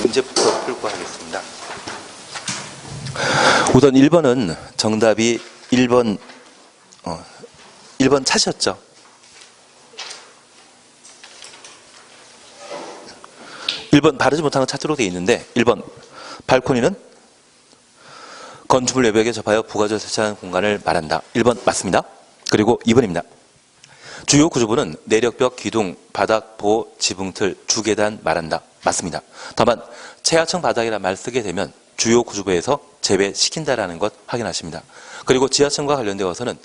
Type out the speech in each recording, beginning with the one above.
문제부터 풀고 하겠습니다. 우선 1번은 정답이 1번 차셨죠? 1번 바르지 못한 건 차트로 되어 있는데 1번 발코니는 건축물 외벽에 접하여 부가적으로 설치하는 공간을 말한다. 1번 맞습니다. 그리고 2번입니다. 주요 구조부는 내력벽, 기둥, 바닥, 보호, 지붕틀, 주계단 말한다. 맞습니다. 다만 최하층 바닥이라는 말 쓰게 되면 주요 구조부에서 제외시킨다라는 것 확인하십니다. 그리고 지하층과 관련되어서는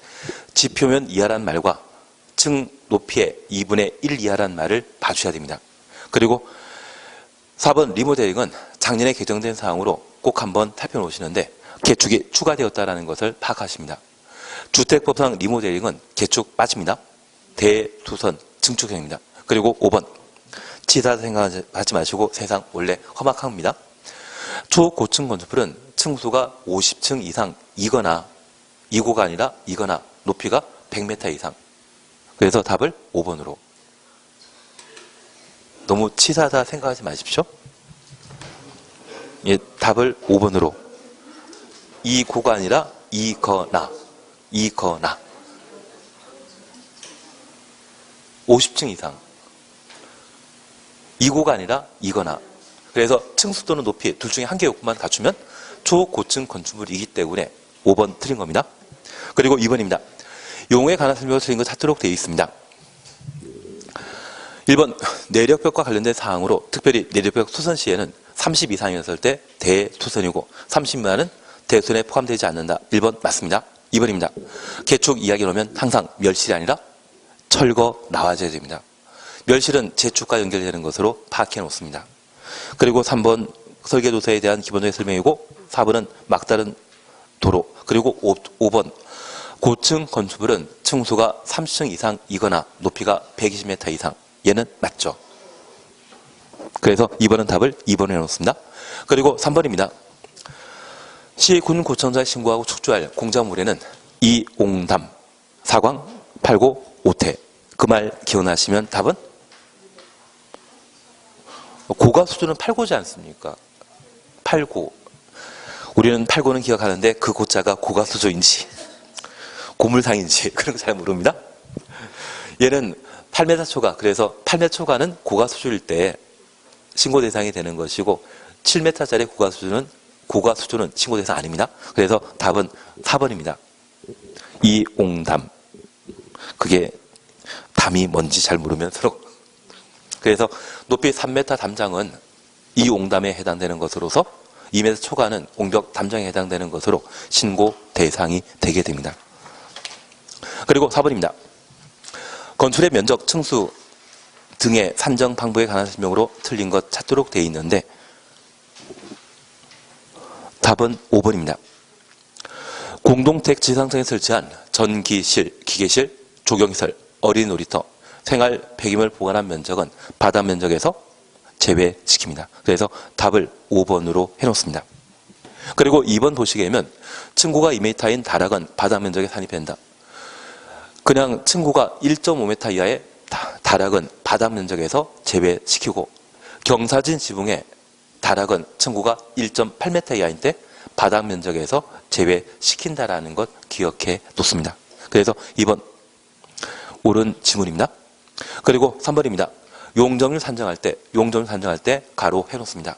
지표면 이하라는 말과 층 높이의 2분의 1 이하라는 말을 봐주셔야 됩니다. 그리고 4번 리모델링은 작년에 개정된 사항으로 꼭 한번 살펴놓으시는데 개축이 추가되었다는 것을 파악하십니다. 주택법상 리모델링은 개축 빠집니다. 대두선 증축형입니다. 그리고 5번 치사 생각하지 마시고 세상 원래 험악합니다. 초고층 건축물은 층수가 50층 이상이거나 이고가 아니라 이거나 높이가 100m 이상. 그래서 답을 5번으로. 너무 치사하다 생각하지 마십시오. 예, 답을 5번으로. 이고가 아니라 이거나 50층 이상. 이고가 아니라 이거나. 그래서 층수 또는 높이 둘 중에 한 개 요건만 갖추면 초고층 건축물이기 때문에 5번 틀린 겁니다. 그리고 2번입니다. 용어에 관한 설명을 틀린 것 찾도록 되어 있습니다. 1번 내력벽과 관련된 사항으로 특별히 내력벽 투선 시에는 30 이상이었을 때 대투선이고 30 미만은 대투선에 포함되지 않는다. 1번 맞습니다. 2번입니다. 개축 이야기 나오면 항상 멸실이 아니라 철거 나와줘야 됩니다. 멸실은 재축과 연결되는 것으로 파악해 놓습니다. 그리고 3번 설계도서에 대한 기본적인 설명이고 4번은 막다른 도로 그리고 5번 고층 건축물은 층수가 30층 이상이거나 높이가 120m 이상. 얘는 맞죠. 그래서 2번은 답을 2번에 넣습니다. 그리고 3번입니다. 시군구청장에 신고하고 축조할 공작물에는 이옹담, 사광, 팔고, 오태. 그 말 기억나시면 답은? 고가 수준은 팔고지 않습니까? 팔고. 우리는 팔고는 기억하는데 그 고자가 고가 수조인지 고물상인지 그런 거 잘 모릅니다. 얘는 8m 초과, 그래서 8m 초과는 고가 수조일 때 신고 대상이 되는 것이고 7m짜리 고가 수조는 신고 대상 아닙니다. 그래서 답은 4번입니다. 이옹담. 그게 담이 뭔지 잘 모르면 서로. 그래서 높이 3m 담장은 이옹담에 해당되는 것으로서 2m 초과는 옹벽 담장에 해당되는 것으로 신고 대상이 되게 됩니다. 그리고 4번입니다. 건축의 면적, 층수 등의 산정 방법에 관한 설명으로 틀린 것 찾도록 되어 있는데 답은 5번입니다. 공동택 지상층에 설치한 전기실, 기계실, 조경시설, 어린이 놀이터, 생활 폐기물 보관한 면적은 바닥 면적에서 제외시킵니다. 그래서 답을 5번으로 해놓습니다. 그리고 2번 보시게 되면 층고가 2m인 다락은 바닥 면적에 산입된다. 그냥 층고가 1.5m 이하의 다락은 바닥 면적에서 제외시키고 경사진 지붕의 다락은 층고가 1.8m 이하인데 바닥 면적에서 제외시킨다라는 것 기억해 놓습니다. 그래서 2번 옳은 지문입니다. 그리고 3번입니다. 용적률 산정할 때 가로 해놓습니다.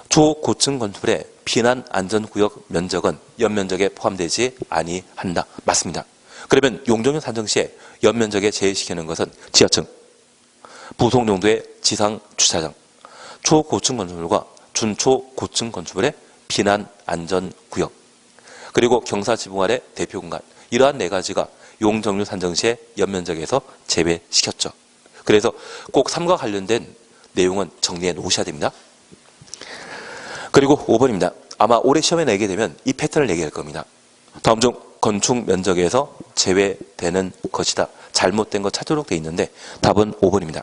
초고층 건축물의 피난 안전구역 면적은 연면적에 포함되지 아니한다. 맞습니다. 그러면 용적률 산정 시에 연면적에 제외시키는 것은 지하층, 부속용도의 지상 주차장, 초고층 건축물과 준초고층 건축물의 피난 안전구역, 그리고 경사 지붕 아래 대표 공간, 이러한 네 가지가 용적률 산정 시에 연면적에서 제외시켰죠. 그래서 꼭 3과 관련된 내용은 정리해 놓으셔야 됩니다. 그리고 5번입니다. 아마 올해 시험에 내게 되면 이 패턴을 내게 할 겁니다. 다음 중 건축 면적에서 제외되는 것이다. 잘못된 거 찾도록 되어 있는데 답은 5번입니다.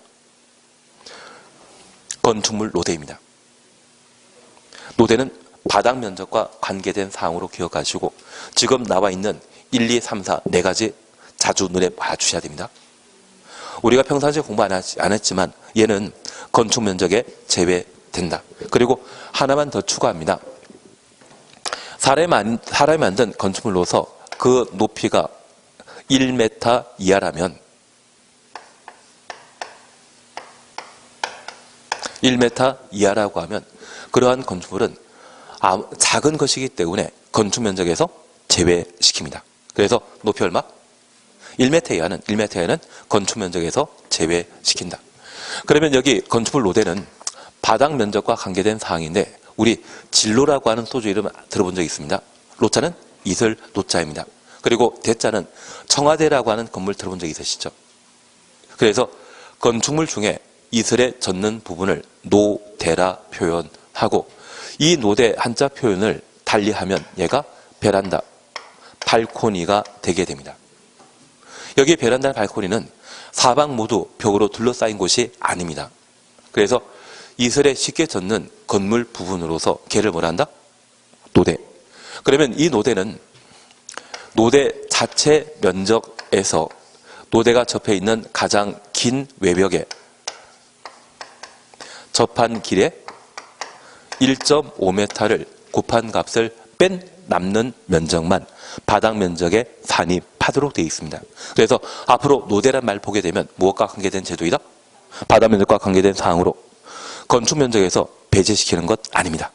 건축물 노대입니다. 노대는 바닥 면적과 관계된 사항으로 기억하시고 지금 나와 있는 1, 2, 3, 4 네 가지 자주 눈에 봐주셔야 됩니다. 우리가 평상시에 공부 안 했지만 얘는 건축 면적에 제외 된다. 그리고 하나만 더 추가합니다. 사람이 만든 건축물로서 그 높이가 1m 이하라면 1m 이하라고 하면 그러한 건축물은 작은 것이기 때문에 건축 면적에서 제외시킵니다. 그래서 높이 얼마? 1m 이하는 건축 면적에서 제외시킨다. 그러면 여기 건축물 노대는 바닥 면적과 관계된 사항인데 우리 진로라고 하는 소주 이름 들어본 적 있습니다. 로자는 이슬 노자입니다. 그리고 대자는 청와대라고 하는 건물 들어본 적 있으시죠? 그래서 건축물 중에 이슬에 젖는 부분을 노대라 표현하고 이 노대 한자 표현을 달리하면 얘가 베란다, 발코니가 되게 됩니다. 여기 베란다, 발코니는 사방 모두 벽으로 둘러싸인 곳이 아닙니다. 그래서 이슬에 쉽게 젖는 건물 부분으로서 걔를 뭐라 한다? 노대. 그러면 이 노대는 노대 자체 면적에서 노대가 접해 있는 가장 긴 외벽에 접한 길에 1.5m를 곱한 값을 뺀 남는 면적만 바닥 면적에 산입하도록 되어 있습니다. 그래서 앞으로 노대란 말 보게 되면 무엇과 관계된 제도이다? 바닥 면적과 관계된 사항으로 건축 면적에서 배제시키는 것 아닙니다.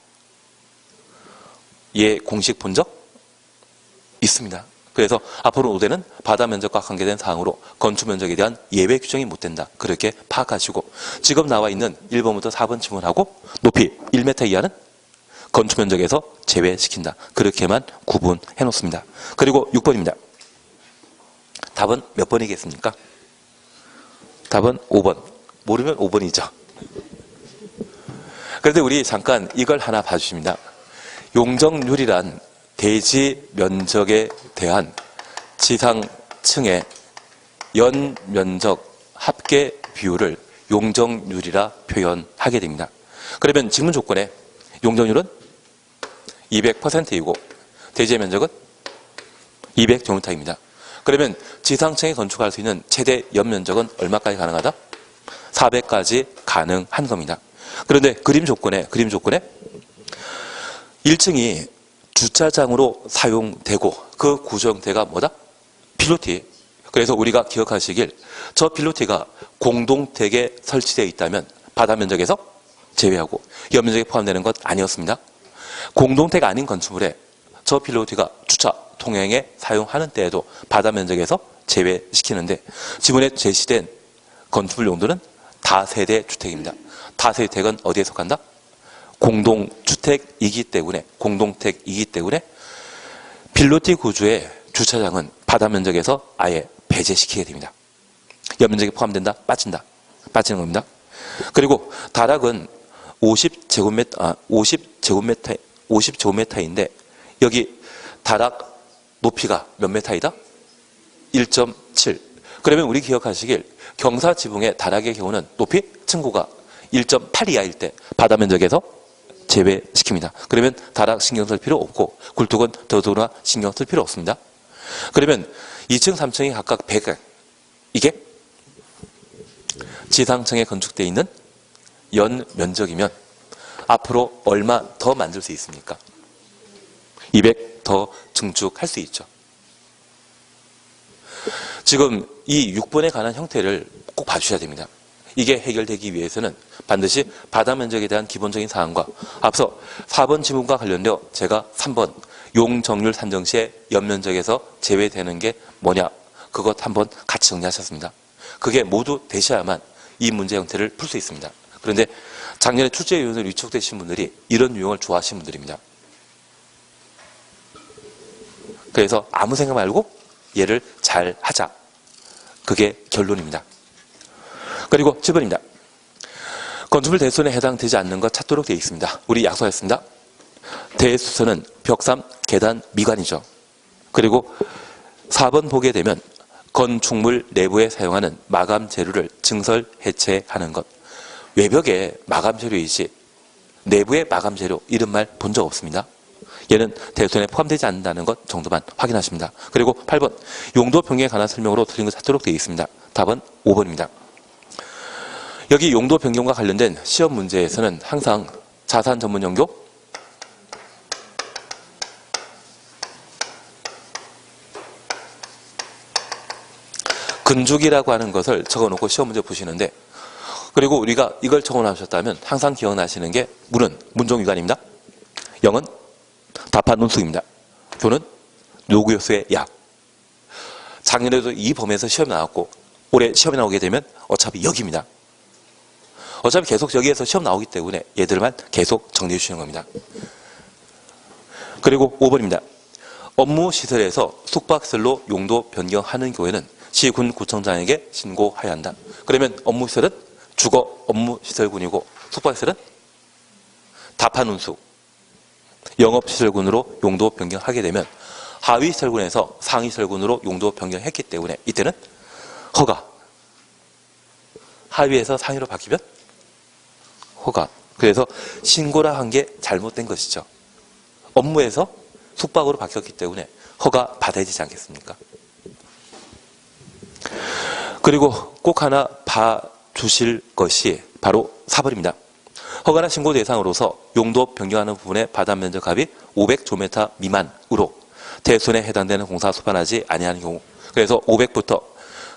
예, 공식 본 적 있습니다. 그래서 앞으로 노대는 바닥 면적과 관계된 사항으로 건축 면적에 대한 예외 규정이 못 된다. 그렇게 파악하시고 지금 나와 있는 1번부터 4번 지문하고 높이 1m 이하는 건축 면적에서 제외시킨다. 그렇게만 구분해 놓습니다. 그리고 6번입니다. 답은 몇 번이겠습니까? 답은 5번. 모르면 5번이죠. 그런데 우리 잠깐 이걸 하나 봐주십니다. 용적률이란 대지 면적에 대한 지상층의 연면적 합계 비율을 용적률이라 표현하게 됩니다. 그러면 지문 조건에 용적률은 200%이고 대지의 면적은 200제곱미터입니다. 그러면 지상층에 건축할 수 있는 최대 연면적은 얼마까지 가능하다? 400까지 가능한 겁니다. 그런데 그림 조건에 1층이 주차장으로 사용되고 그 구조형태가 뭐다? 필로티. 그래서 우리가 기억하시길 저 필로티가 공동택에 설치되어 있다면 바닥 면적에서 제외하고 연면적에 포함되는 것 아니었습니다. 공동택 아닌 건축물에 저 필로티가 주차 통행에 사용하는 때에도 바닥 면적에서 제외시키는데 지문에 제시된 건축물 용도는 다세대 주택입니다. 다세대 주택은 어디에 속한다? 공동주택이기 때문에 필로티 구조의 주차장은 바닥 면적에서 아예 배제시키게 됩니다. 연면적에 포함된다? 빠진다? 빠지는 겁니다. 그리고 다락은 50제곱미터인데 여기 다락 높이가 몇 미터이다? 1.7. 그러면 우리 기억하시길 경사 지붕의 다락의 경우는 높이 층고가 1.8 이하일 때 바닥 면적에서 제외시킵니다. 그러면 다락 신경 쓸 필요 없고 굴뚝은 더더구나 신경 쓸 필요 없습니다. 그러면 2층, 3층이 각각 100. 이게 지상층에 건축되어 있는 연 면적이면 앞으로 얼마 더 만들 수 있습니까? 200 더 증축할 수 있죠. 지금 이 6번에 관한 형태를 꼭 봐주셔야 됩니다. 이게 해결되기 위해서는 반드시 바닥 면적에 대한 기본적인 사항과 앞서 4번 지문과 관련되어 제가 3번 용적률 산정 시에 연면적에서 제외되는 게 뭐냐 그것 한번 같이 정리하셨습니다. 그게 모두 되셔야만 이 문제 형태를 풀 수 있습니다. 그런데 작년에 출제위원으로 위촉되신 분들이 이런 유형을 좋아하시는 분들입니다. 그래서 아무 생각 말고 얘를 잘 하자. 그게 결론입니다. 그리고 7번입니다. 건축물 대수선에 해당되지 않는 것 찾도록 되어 있습니다. 우리 약속했습니다. 대수선은 벽삼, 계단, 미관이죠. 그리고 4번 보게 되면 건축물 내부에 사용하는 마감 재료를 증설, 해체하는 것. 외벽에 마감 재료이지 내부의 마감 재료 이런 말 본 적 없습니다. 얘는 대수선에 포함되지 않는다는 것 정도만 확인하십니다. 그리고 8번 용도 변경에 관한 설명으로 틀린 것 찾도록 되어 있습니다. 답은 5번입니다. 여기 용도 변경과 관련된 시험 문제에서는 항상 자산 전문 용도, 근죽이라고 하는 것을 적어놓고 시험 문제 보시는데, 그리고 우리가 이걸 적어놓으셨다면 항상 기억나시는 게 문은 문종유관입니다. 영은 다판운수입니다. 교는 노구요수의 약. 작년에도 이 범위에서 시험이 나왔고 올해 시험이 나오게 되면 어차피 여기입니다. 어차피 계속 여기에서 시험 나오기 때문에 얘들만 계속 정리해 주시는 겁니다. 그리고 5번입니다. 업무시설에서 숙박시설로 용도 변경하는 경우에는 시군구청장에게 신고해야 한다. 그러면 업무시설은 주거 업무시설군이고 숙박시설은 다판운수, 영업시설군으로 용도 변경하게 되면 하위시설군에서 상위시설군으로 용도 변경했기 때문에 이때는 허가, 하위에서 상위로 바뀌면 허가. 그래서 신고라 한 게 잘못된 것이죠. 업무에서 숙박으로 바뀌었기 때문에 허가 받아야 되지 않겠습니까? 그리고 꼭 하나 봐주실 것이 바로 4번입니다. 허가나 신고 대상으로서 용도 변경하는 부분의 바단 면적 합이 500조메타 미만으로 대손에 해당되는 공사 소반하지 아니하는 경우, 그래서 500부터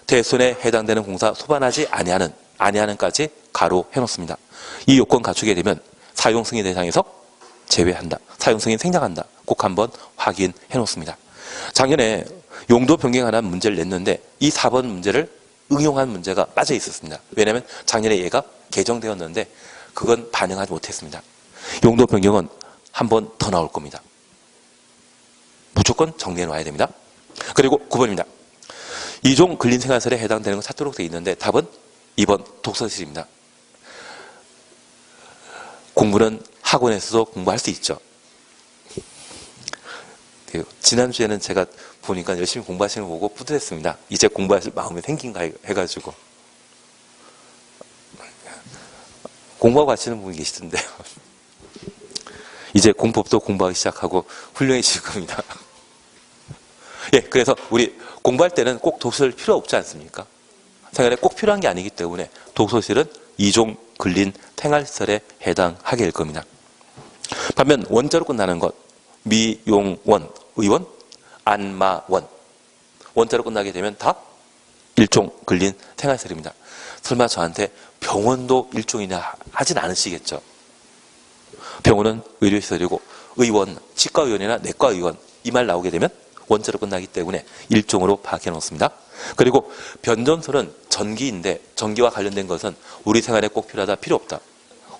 대손에 해당되는 공사 소반하지 아니하는까지 가로 해놓습니다. 이 요건 갖추게 되면 사용 승인 대상에서 제외한다. 사용 승인 생략한다. 꼭 한번 확인해 놓습니다. 작년에 용도 변경하는 문제를 냈는데 이 4번 문제를 응용한 문제가 빠져 있었습니다. 왜냐하면 작년에 얘가 개정되었는데 그건 반영하지 못했습니다. 용도 변경은 한 번 더 나올 겁니다. 무조건 정리해 놔야 됩니다. 그리고 9번입니다. 2종 근린생활설에 해당되는 거 찾도록 되어 있는데 답은 2번 독서실입니다. 공부는 학원에서도 공부할 수 있죠. 지난주에는 제가 보니까 열심히 공부하시는 거 보고 뿌듯했습니다. 이제 공부하실 마음이 생긴가 해가지고. 공부하고 하시는 분이 계시던데요. 이제 공법도 공부하기 시작하고 훌륭해질 겁니다. 예, 그래서 우리 공부할 때는 꼭 독서실 필요 없지 않습니까? 생활에 꼭 필요한 게 아니기 때문에 독서실은 2종 근린 생활시설에 해당하게 될 겁니다. 반면 원자로 끝나는 것, 미용원, 의원, 안마원. 원자로 끝나게 되면 다 일종 근린 생활시설입니다. 설마 저한테 병원도 일종이냐 하진 않으시겠죠? 병원은 의료시설이고 의원, 치과의원이나 내과의원 이 말 나오게 되면 원자로 끝나기 때문에 일종으로 파악해 놓습니다. 그리고 변전소는 전기인데 전기와 관련된 것은 우리 생활에 꼭 필요하다, 필요 없다.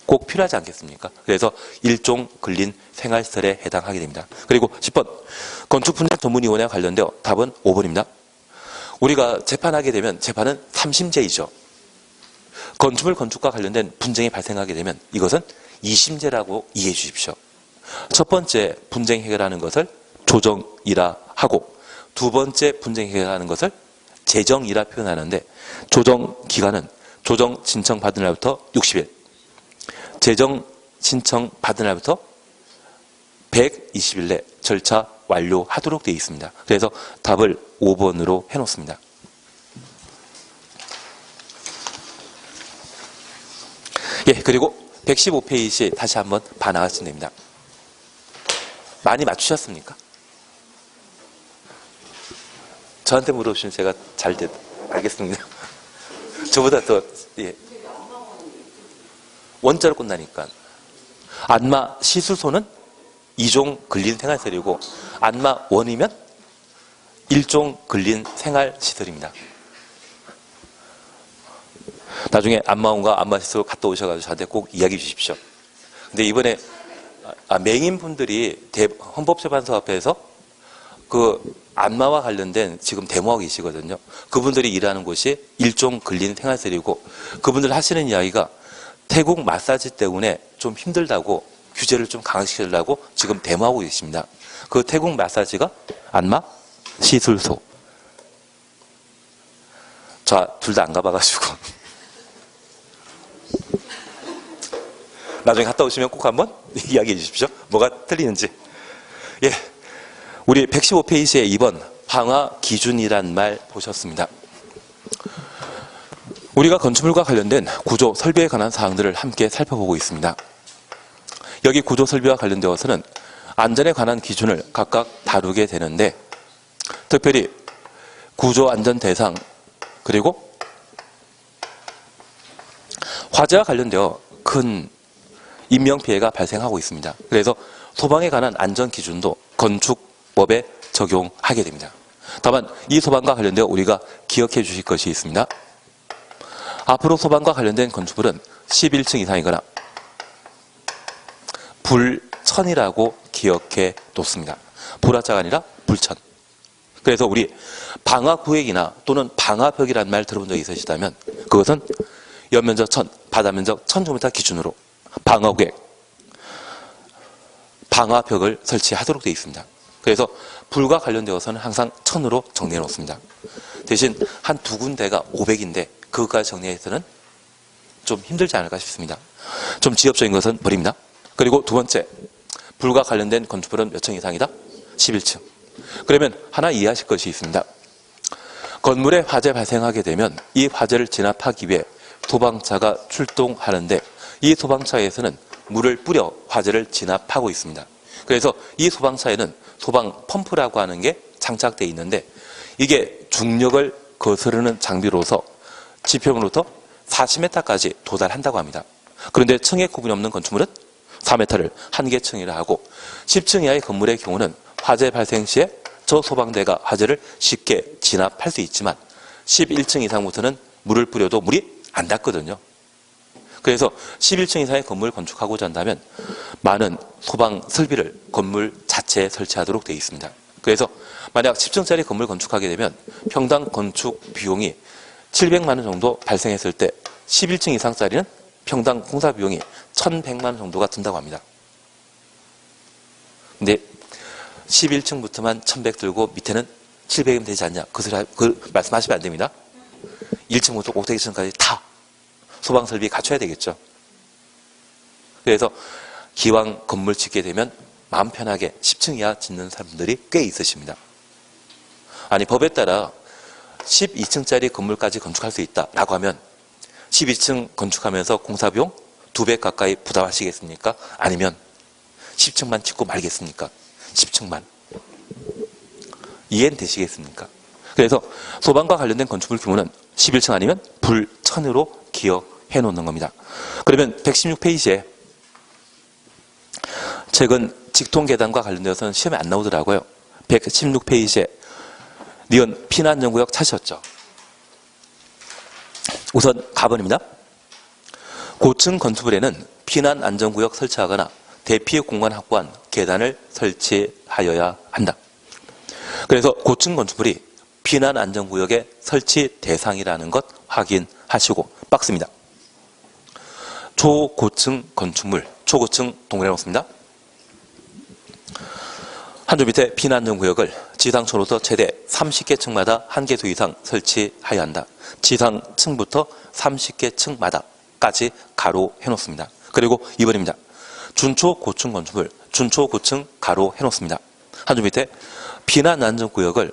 꼭 필요하지 않겠습니까? 그래서 일종 근린 생활시설에 해당하게 됩니다. 그리고 10번 건축분쟁 전문위원회와 관련되어 답은 5번입니다. 우리가 재판하게 되면 재판은 3심제이죠. 건축물 건축과 관련된 분쟁이 발생하게 되면 이것은 2심제라고 이해해 주십시오. 첫 번째 분쟁 해결하는 것을 조정이라 하고 두 번째 분쟁 해결하는 것을 재정이라 표현하는데 조정 기간은 조정 신청 받은 날부터 60일, 재정 신청 받은 날부터 120일 내 절차 완료하도록 되어 있습니다. 그래서 답을 5번으로 해놓습니다. 예, 그리고 115페이지 다시 한번 봐나가시면 됩니다. 많이 맞추셨습니까? 저한테 물어보시면 제가 잘 알겠습니다. 저보다 더, 예. 원자로 끝나니까. 안마 시술소는 2종 근린 생활시설이고, 안마 원이면 1종 근린 생활시설입니다. 나중에 안마원과 안마시설 갔다 오셔가지고 저한테 꼭 이야기해 주십시오. 근데 이번에 맹인분들이 헌법재판소 앞에서 그 안마와 관련된 지금 데모하고 계시거든요. 그분들이 일하는 곳이 일종 근린 생활시설이고 그분들 하시는 이야기가 태국 마사지 때문에 좀 힘들다고 규제를 좀 강화시키려고 지금 데모하고 계십니다. 그 태국 마사지가 안마 시술소. 저 둘 다 안 가봐가지고 나중에 갔다 오시면 꼭 한번 이야기해 주십시오. 뭐가 틀리는지. 예, 우리 115페이지에 2번 방화 기준이란 말 보셨습니다. 우리가 건축물과 관련된 구조, 설비에 관한 사항들을 함께 살펴보고 있습니다. 여기 구조, 설비와 관련되어서는 안전에 관한 기준을 각각 다루게 되는데, 특별히 구조 안전 대상 그리고 화재와 관련되어 큰 인명피해가 발생하고 있습니다. 그래서 소방에 관한 안전 기준도 건축법에 적용하게 됩니다. 다만 이 소방과 관련되어 우리가 기억해 주실 것이 있습니다. 앞으로 소방과 관련된 건축물은 11층 이상이거나 불천이라고 기억해 놓습니다. 불화자가 아니라 불천. 그래서 우리 방화구획이나 또는 방화벽이라는 말 들어본 적이 있으시다면 그것은 연면적 1000, 바다면적 1000제곱미터 기준으로 방화구획, 방화벽을 설치하도록 되어 있습니다. 그래서 불과 관련되어서는 항상 1000으로 정리해 놓습니다. 대신 한 두 군데가 500인데 그것까지 정리해서는 좀 힘들지 않을까 싶습니다. 좀 지엽적인 것은 버립니다. 그리고 두 번째, 불과 관련된 건축물은 몇 층 이상이다? 11층. 그러면 하나 이해하실 것이 있습니다. 건물에 화재 발생하게 되면 이 화재를 진압하기 위해 소방차가 출동하는데 이 소방차에서는 물을 뿌려 화재를 진압하고 있습니다. 그래서 이 소방차에는 소방 펌프라고 하는 게 장착되어 있는데 이게 중력을 거스르는 장비로서 지표면부터 40m까지 도달한다고 합니다. 그런데 층의 구분이 없는 건축물은 4m를 한계층이라 하고 10층 이하의 건물의 경우는 화재 발생 시에 저 소방대가 화재를 쉽게 진압할 수 있지만 11층 이상부터는 물을 뿌려도 물이 안 닿거든요. 그래서 11층 이상의 건물을 건축하고자 한다면 많은 소방 설비를 건물 자체에 설치하도록 되어 있습니다. 그래서 만약 10층짜리 건물 건축하게 되면 평당 건축 비용이 700만 원 정도 발생했을 때 11층 이상짜리는 평당 공사 비용이 1100만 원 정도가 든다고 합니다. 근데 11층부터만 1100 들고 밑에는 700이면 되지 않냐? 그 말씀하시면 안 됩니다. 1층부터 꼭대기층까지 다 소방 설비 갖춰야 되겠죠. 그래서 기왕 건물 짓게 되면 마음 편하게 10층 이하 짓는 사람들이 꽤 있으십니다. 아니 법에 따라 12층짜리 건물까지 건축할 수 있다라고 하면 12층 건축하면서 공사비용 2배 가까이 부담하시겠습니까? 아니면 10층만 짓고 말겠습니까? 10층만. 이해는 되시겠습니까? 그래서 소방과 관련된 건축물 규모는 11층 아니면 불천으로 기억해 놓는 겁니다. 그러면 116페이지에 최근 직통계단과 관련되어서는 시험에 안 나오더라고요. 116페이지에 니은 피난연구역 찾으셨죠? 우선 가번입니다. 고층 건축물에는 피난안전구역 설치하거나 대피 공간 확보한 계단을 설치하여야 한다. 그래서 고층 건축물이 피난안전구역의 설치 대상이라는 것 확인하시고 박스입니다. 초고층 건축물, 초고층 동그라미 놓습니다. 한 줄 밑에 피난안전구역을 지상층으로부터 최대 30개 층마다 1개소 이상 설치하여야 한다. 지상층부터 30개 층마다까지 가로 해놓습니다. 그리고 2번입니다. 준초고층 건축물, 준초고층 가로 해놓습니다. 한 줄 밑에 피난안전구역을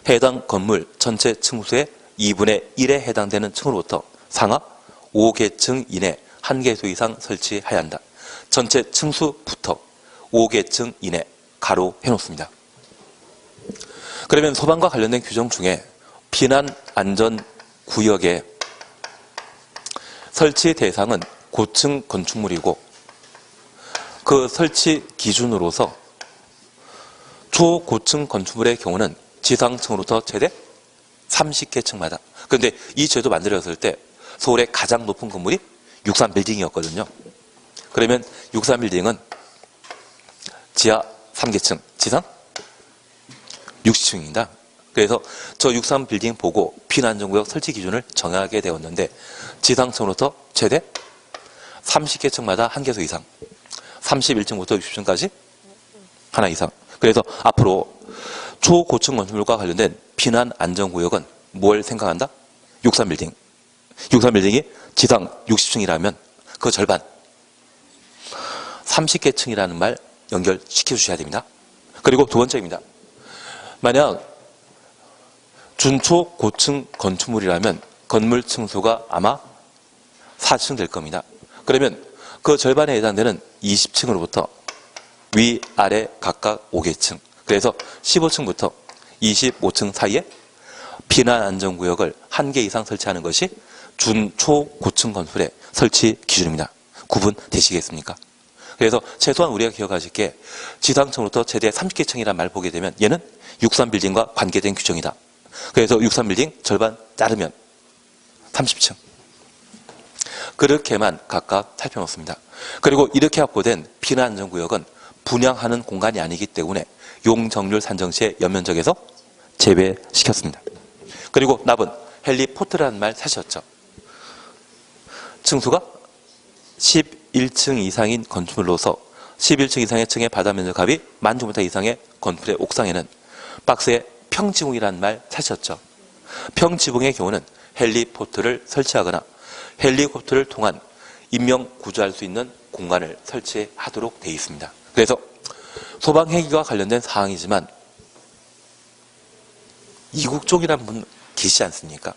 해당 건물 전체 층수의 2분의 1에 해당되는 층으로부터 상하 5개 층 이내 1개소 이상 설치해야 한다. 전체 층수부터 5개 층 이내 가로 해놓습니다. 그러면 소방과 관련된 규정 중에 피난안전구역의 설치 대상은 고층 건축물이고 그 설치 기준으로서 초고층 건축물의 경우는 지상층으로부터 최대 30개 층마다. 그런데 이 제도 만들어졌을 때 서울의 가장 높은 건물이 63빌딩이었거든요. 그러면 63빌딩은 지하 3개층, 지상 60층입니다. 그래서 저 63빌딩 보고 피난안전구역 설치 기준을 정하게 되었는데 지상층으로부터 최대 30개 층마다 1개소 이상, 31층부터 60층까지 하나 이상. 그래서 앞으로 초고층 건축물과 관련된 피난안전구역은 뭘 생각한다? 63빌딩. 63빌딩이 지상 60층이라면 그 절반 30개 층이라는 말 연결시켜 주셔야 됩니다. 그리고 두 번째입니다. 만약 준초고층 건축물이라면 건물 층수가 아마 4층 될 겁니다. 그러면 그 절반에 해당되는 20층으로부터 위, 아래 각각 5개층. 그래서 15층부터 25층 사이에 피난 안전구역을 1개 이상 설치하는 것이 준, 초, 고층 건설의 설치 기준입니다. 구분되시겠습니까? 그래서 최소한 우리가 기억하실 게 지상층부터 최대 30개 층이라는 말 보게 되면 얘는 63빌딩과 관계된 규정이다. 그래서 63빌딩 절반 자르면 30층. 그렇게만 각각 살펴놓습니다. 그리고 이렇게 확보된 피난 안전구역은 분양하는 공간이 아니기 때문에 용적률 산정 시에 연면적에서 제외시켰습니다. 그리고 납은 헬리포트라는 말 사셨죠? 층수가 11층 이상인 건물로서 11층 이상의 층의 바다 면적 합이 10,000제곱미터 이상의 건물의 옥상에는 박스에 평지붕이라는 말 사셨죠? 평지붕의 경우는 헬리포트를 설치하거나 헬리콥터를 통한 인명 구조할 수 있는 공간을 설치하도록 되어 있습니다. 그래서 소방헬기와 관련된 사항이지만 이국 쪽이라는 분 계시지 않습니까?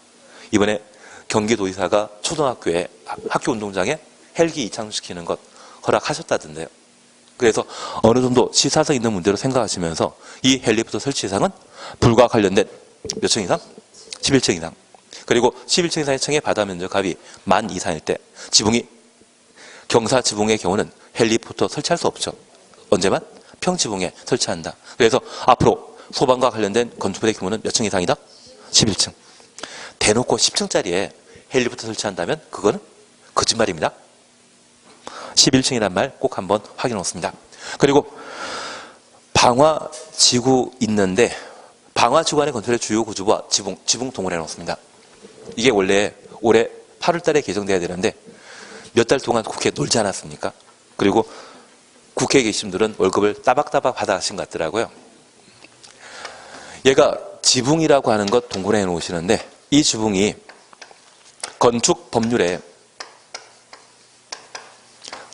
이번에 경기도지사가 초등학교에 학교 운동장에 헬기 이착시키는 것 허락하셨다던데요. 그래서 어느 정도 시사성 있는 문제로 생각하시면서 이 헬리콥터 설치 이상은 불과 관련된 몇 층 이상? 11층 이상. 그리고 11층 이상의 층의 바다 면적 합이 10,000 이상일 때 지붕이 경사 지붕의 경우는 헬리포터 설치할 수 없죠. 언제만? 평지붕에 설치한다. 그래서 앞으로 소방과 관련된 건축물의 규모는 몇 층 이상이다? 11층. 대놓고 10층짜리에 헬리포터 설치한다면 그거는 거짓말입니다. 11층이란 말 꼭 한번 확인해 놓습니다. 그리고 방화지구 있는데 방화지구 안의 건설의 주요 구조와 지붕 동원해 놓습니다. 이게 원래 올해 8월 달에 개정돼야 되는데 몇 달 동안 국회에 놀지 않았습니까? 그리고 국회에 계신 분들은 월급을 따박따박 받아가신 것 같더라고요. 얘가 지붕이라고 하는 것 동원해 놓으시는데 이 지붕이 건축 법률에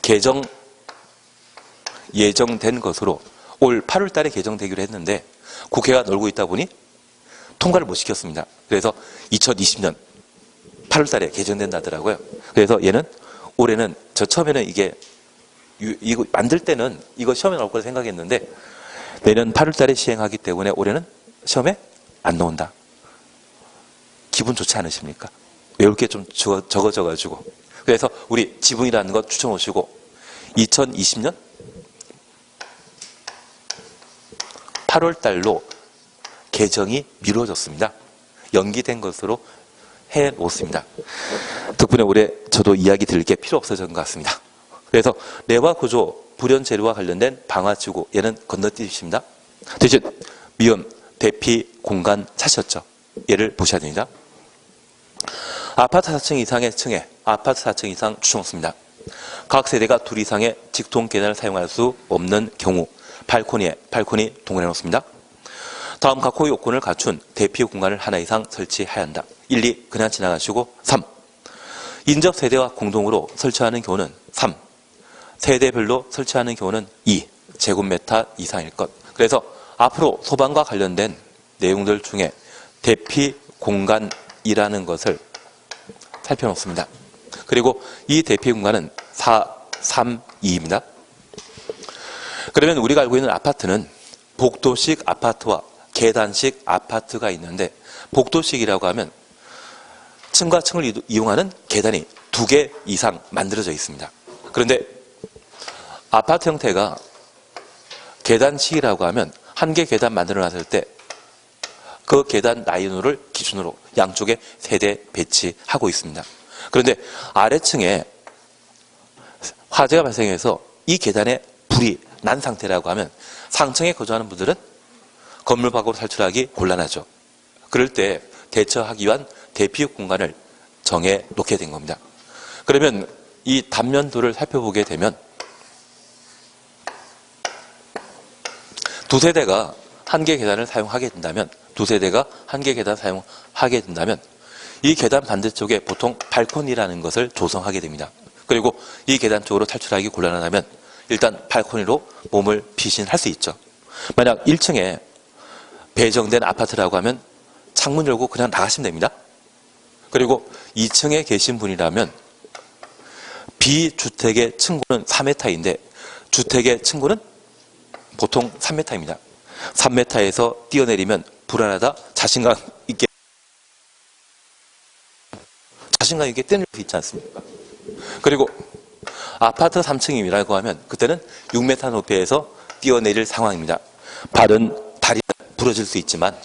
개정 예정된 것으로 올 8월 달에 개정되기로 했는데 국회가 놀고 있다 보니 통과를 못 시켰습니다. 그래서 2020년 8월 달에 개정된다더라고요. 그래서 얘는 올해는 저 처음에는 이거 만들 때는 이거 시험에 나올 거라 생각했는데 내년 8월 달에 시행하기 때문에 올해는 시험에 안 나온다. 기분 좋지 않으십니까? 외울 게 좀 적어져가지고. 그래서 우리 지붕이라는 것 추천하시고 2020년 8월 달로 개정이 미뤄졌습니다. 연기된 것으로 해놓습니다. 덕분에 올해 저도 이야기 드릴 게 필요 없어진 것 같습니다. 그래서 내화 구조, 불연 재료와 관련된 방화지구 얘는 건너뛰십니다. 대신 미음, 대피, 공간 사셨죠? 얘를 보셔야 됩니다. 아파트 4층 이상의 층에 아파트 4층 이상 추천했습니다. 각 세대가 2 이상의 직통 계단을 사용할 수 없는 경우 발코니 동원해 놓습니다. 다음 각호의 요건을 갖춘 대피 공간을 하나 이상 설치해야 한다. 1, 2 그냥 지나가시고 3. 인접 세대와 공동으로 설치하는 경우는 3. 세대별로 설치하는 경우는 2. 제곱미터 이상일 것. 그래서 앞으로 소방과 관련된 내용들 중에 대피 공간이라는 것을 살펴놓습니다. 그리고 이 대피 공간은 4, 3, 2입니다. 그러면 우리가 알고 있는 아파트는 복도식 아파트와 계단식 아파트가 있는데 복도식이라고 하면 층과 층을 이용하는 계단이 2개 이상 만들어져 있습니다. 그런데 아파트 형태가 계단식이라고 하면 1개 계단 만들어 놨을 때 그 계단 라인을 기준으로 양쪽에 세대 배치하고 있습니다. 그런데 아래층에 화재가 발생해서 이 계단에 불이 난 상태라고 하면 상층에 거주하는 분들은 건물 밖으로 탈출하기 곤란하죠. 그럴 때 대처하기 위한 대피 공간을 정해 놓게 된 겁니다. 그러면 이 단면도를 살펴보게 되면 2세대가 1개 계단을 사용하게 된다면 2세대가 1개 계단 사용하게 된다면 이 계단 반대쪽에 보통 발코니라는 것을 조성하게 됩니다. 그리고 이 계단 쪽으로 탈출하기 곤란하다면 일단 발코니로 몸을 피신할 수 있죠. 만약 1층에 배정된 아파트라고 하면 창문 열고 그냥 나가시면 됩니다. 그리고 2층에 계신 분이라면 비주택의 층고는 4m인데 주택의 층고는 보통 3m입니다. 3m에서 뛰어내리면 불안하다, 자신감 있게 뛰어낼 수 있지 않습니까? 그리고 아파트 3층이라고 하면 그때는 6m 높이에서 뛰어내릴 상황입니다. 다리는 부러질 수 있지만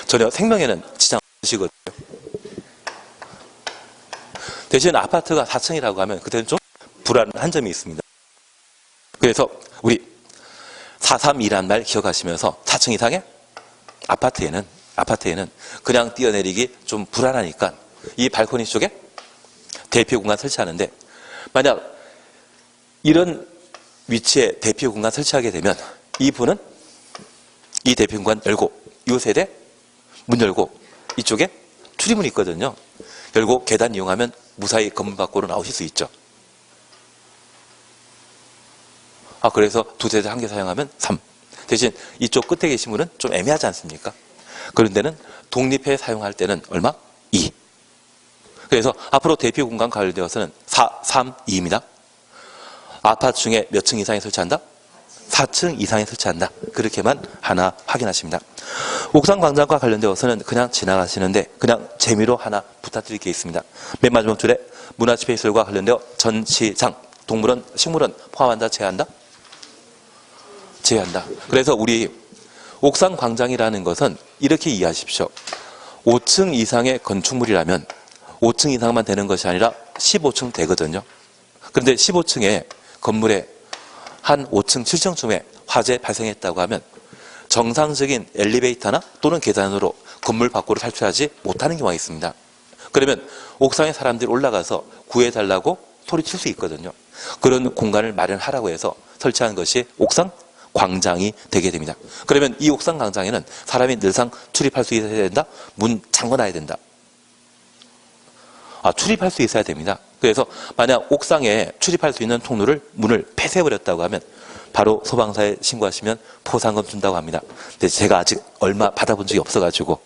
전혀 생명에는 지장 없으시거든요. 대신 아파트가 4층이라고 하면 그때는 좀 불안한 점이 있습니다. 그래서 우리 432란 말 기억하시면서 4층 이상의 아파트에는 그냥 뛰어내리기 좀 불안하니까 이 발코니 쪽에 대피 공간 설치하는데, 만약 이런 위치에 대피 공간 설치하게 되면 이분은 이 대피 공간 열고, 이 세대 문 열고, 이쪽에 출입문이 있거든요. 열고 계단 이용하면 무사히 건물 밖으로 나오실 수 있죠. 그래서 두 세대 한 개 사용하면 3. 대신 이쪽 끝에 계신 분은 좀 애매하지 않습니까? 그런 데는 독립해 사용할 때는 얼마? 2. 그래서 앞으로 대피 공간 관리되어서는 4, 3, 2입니다. 아파트 중에 몇 층 이상에 설치한다? 4층 이상에 설치한다. 그렇게만 하나 확인하십니다. 옥상 광장과 관련되어서는 그냥 지나가시는데 그냥 재미로 하나 부탁드릴 게 있습니다. 맨 마지막 줄에 문화집회시설과 관련되어 전시장, 동물원, 식물원 포함한다, 제한한다? 제한한다. 그래서 우리 옥상 광장이라는 것은 이렇게 이해하십시오. 5층 이상의 건축물이라면 5층 이상만 되는 것이 아니라 15층 되거든요. 그런데 15층의 건물에 한 5층, 7층쯤에 화재 발생했다고 하면 정상적인 엘리베이터나 또는 계단으로 건물 밖으로 탈출하지 못하는 경우가 있습니다. 그러면 옥상에 사람들이 올라가서 구해달라고 소리칠 수 있거든요. 그런 공간을 마련하라고 해서 설치한 것이 옥상 광장이 되게 됩니다. 그러면 이 옥상 광장에는 사람이 늘상 출입할 수 있어야 된다? 문 잠궈놔야 된다? 출입할 수 있어야 됩니다. 그래서 만약 옥상에 출입할 수 있는 통로를, 문을 폐쇄해버렸다고 하면 바로 소방서에 신고하시면 포상금 준다고 합니다. 근데 제가 아직 얼마 받아본 적이 없어가지고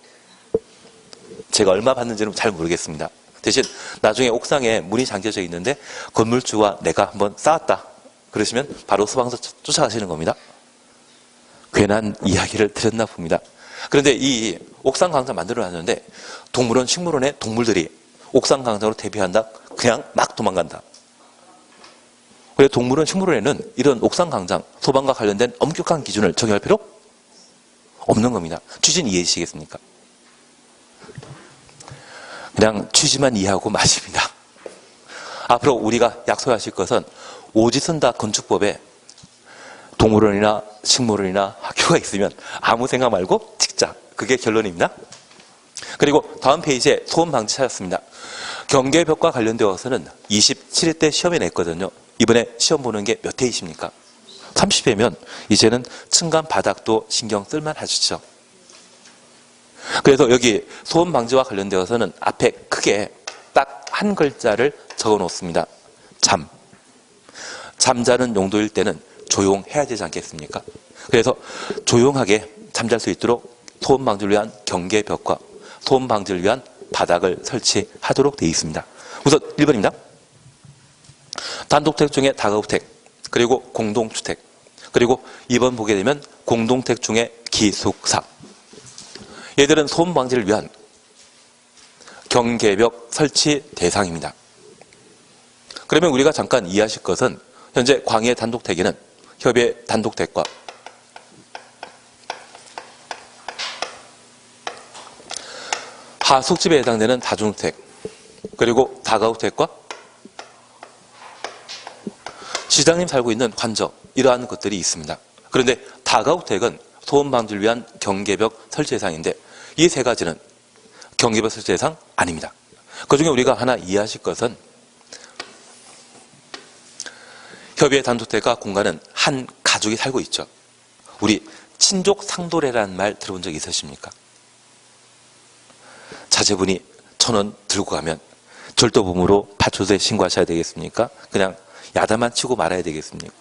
제가 얼마 받는지는 잘 모르겠습니다. 대신 나중에 옥상에 문이 잠겨져 있는데 건물주와 내가 한번 쌓았다 그러시면 바로 소방서 쫓아가시는 겁니다. 괜한 이야기를 드렸나 봅니다. 그런데 이 옥상 광장 만들어놨는데 동물원, 식물원의 동물들이 옥상 광장으로 대피한다? 그냥 막 도망간다. 그래서 동물원, 식물원에는 이런 옥상 광장, 소방과 관련된 엄격한 기준을 정할 필요 없는 겁니다. 취지는 이해하시겠습니까? 그냥 취지만 이해하고 마십니다. 앞으로 우리가 약속하실 것은 오지선다 건축법에 동물원이나 식물원이나 학교가 있으면 아무 생각 말고 찍자. 그게 결론입니다. 그리고 다음 페이지에 소음 방지 찾았습니다. 경계벽과 관련되어서는 27회 때 시험에 냈거든요. 이번에 시험 보는 게 몇 회이십니까? 30회면 이제는 층간 바닥도 신경 쓸만 하시죠. 그래서 여기 소음 방지와 관련되어서는 앞에 크게 딱 한 글자를 적어 놓습니다. 잠. 잠자는 용도일 때는 조용해야 되지 않겠습니까? 그래서 조용하게 잠잘 수 있도록 소음 방지를 위한 경계벽과 소음 방지를 위한 바닥을 설치하도록 되어 있습니다. 우선 1번입니다. 단독택 중에 다가구택, 그리고 공동주택, 그리고 2번 보게 되면 공동택 중에 기숙사. 얘들은 소음 방지를 위한 경계벽 설치 대상입니다. 그러면 우리가 잠깐 이해하실 것은 현재 광해 단독택에는 협의 단독택과 하숙집에 해당되는 다중주택, 그리고 다가구택과 시장님 살고 있는 환저, 이러한 것들이 있습니다. 그런데 다가구택은 소음 방지를 위한 경계벽 설치 대상인데 이 세 가지는 경계벽 설치 대상 아닙니다. 그중에 우리가 하나 이해하실 것은 협의의 단독택과 공간은 한 가족이 살고 있죠. 우리 친족 상도례라는 말 들어본 적 있으십니까? 자제분이 1,000원 들고 가면 절도범으로 파출소에 신고하셔야 되겠습니까? 그냥 야단만 치고 말아야 되겠습니까?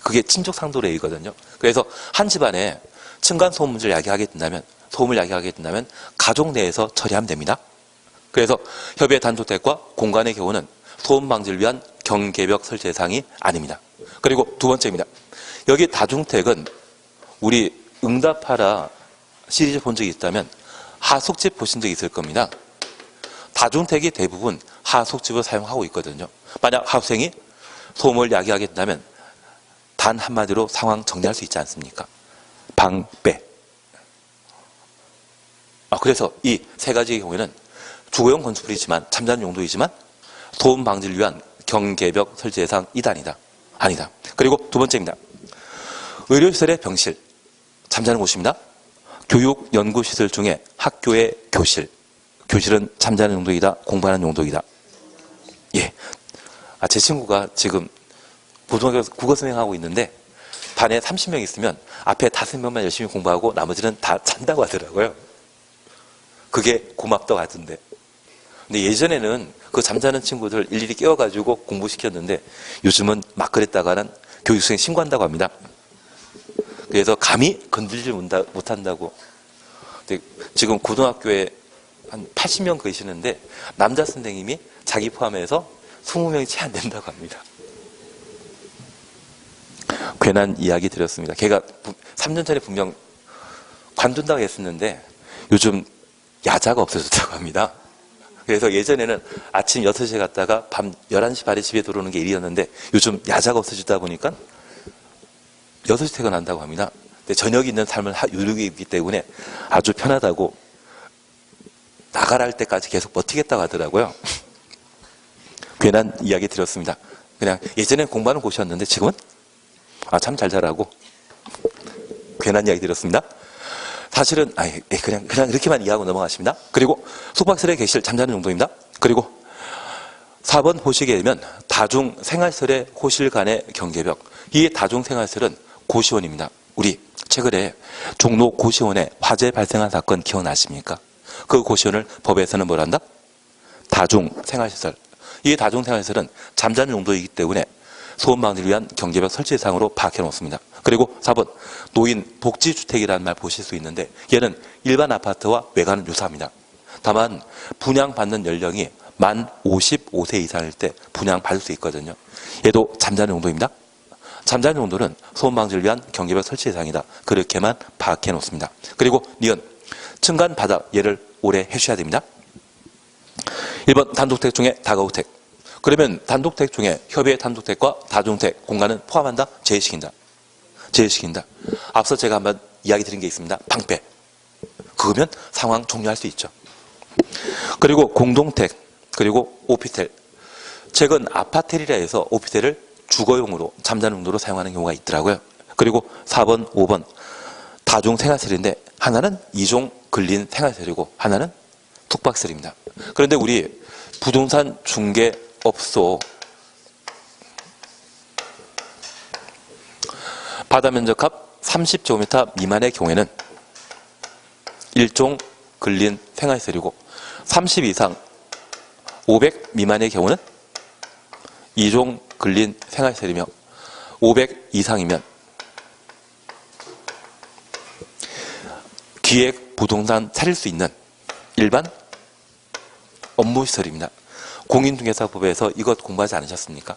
그게 친족 상도례이거든요. 그래서 한 집안에 층간 소음 문제를 야기하게 된다면, 소음을 야기하게 된다면 가족 내에서 처리하면 됩니다. 그래서 협의회 단독택과 공간의 경우는 소음 방지를 위한 경계벽 설치 대상이 아닙니다. 그리고 두 번째입니다. 여기 다중택은 우리 응답하라 시리즈 본 적이 있다면 하숙집 보신 적이 있을 겁니다. 다중택이 대부분 하숙집을 사용하고 있거든요. 만약 학생이 소음을 야기하게 된다면 단 한마디로 상황 정리할 수 있지 않습니까? 방배. 그래서 이 세 가지의 경우에는 주거용 건축물이지만 잠자는 용도이지만 소음 방지를 위한 경계벽 설치 대상 이다 아니다. 그리고 두 번째입니다. 의료시설의 병실, 잠자는 곳입니다. 교육 연구시설 중에 학교의 교실은 잠자는 용도이다, 공부하는 용도이다. 예. 제 친구가 지금 고등학교에서 국어 선생하고 있는데 반에 30명 있으면 앞에 5명만 열심히 공부하고 나머지는 다 잔다고 하더라고요. 그게 고맙다고 하던데. 근데 예전에는 그 잠자는 친구들 일일이 깨워가지고 공부시켰는데 요즘은 막 그랬다가는 교육생에 신고한다고 합니다. 그래서 감히 건들지 못한다고. 근데 지금 고등학교에 한 80명 계시는데 남자 선생님이 자기 포함해서 20명이 채 안 된다고 합니다. 괜한 이야기 드렸습니다. 걔가 3년 전에 분명 관둔다고 했었는데 요즘 야자가 없어졌다고 합니다. 그래서 예전에는 아침 6시에 갔다가 밤 11시 반에 집에 들어오는 게 일이었는데 요즘 야자가 없어지다 보니까 6시 퇴근한다고 합니다. 근데 저녁이 있는 삶을 누리고 있기 때문에 아주 편하다고 나가라 할 때까지 계속 버티겠다고 하더라고요. 괜한 이야기 드렸습니다. 그냥 예전엔 공부하는 곳이었는데 지금은 참 잘 자라고 괜한 이야기 드렸습니다. 사실은 그냥 이렇게만 이해하고 넘어가십니다. 그리고 숙박시설에 계실 잠자는 용도입니다. 그리고 4번 보시게 되면 다중생활시설의 호실 간의 경계벽. 이 다중생활시설은 고시원입니다. 우리 최근에 종로 고시원에 화재 발생한 사건 기억나십니까? 그 고시원을 법에서는 뭐라 한다? 다중생활시설. 이 다중생활시설은 잠자는 용도이기 때문에 소음 방지를 위한 경계벽 설치 대상으로 파악해 놓습니다. 그리고 4번 노인 복지주택이라는 말 보실 수 있는데 얘는 일반 아파트와 외관은 유사합니다. 다만 분양받는 연령이 만 55세 이상일 때 분양받을 수 있거든요. 얘도 잠자는 용도입니다. 잠자는 용도는 소음 방지를 위한 경계벽 설치 대상이다. 그렇게만 파악해 놓습니다. 그리고 니은 층간 바닥 얘를 오래 해주셔야 됩니다. 1번 단독택 중에 다가구택. 그러면 단독택 중에 협의회 단독택과 다중택 공간은 포함한다? 제외시킨다. 앞서 제가 한번 이야기 드린 게 있습니다. 방패. 그거면 상황 종료할 수 있죠. 그리고 공동택, 그리고 오피스텔. 최근 아파텔이라 해서 오피스텔을 주거용으로 잠자는 용도로 사용하는 경우가 있더라고요. 그리고 4번, 5번 다중생활시설인데 하나는 2종 근린 생활시설이고 하나는 숙박시설입니다. 그런데 우리 부동산 중개업소 바다 면적합 30제곱미터 미만의 경우에는 1종 근린 생활시설이고 30 이상 500 미만의 경우는 2종 근린 생활시설이며 500 이상이면 기획 부동산 차릴 수 있는 일반 업무시설입니다. 공인중개사법에서 이것 공부하지 않으셨습니까?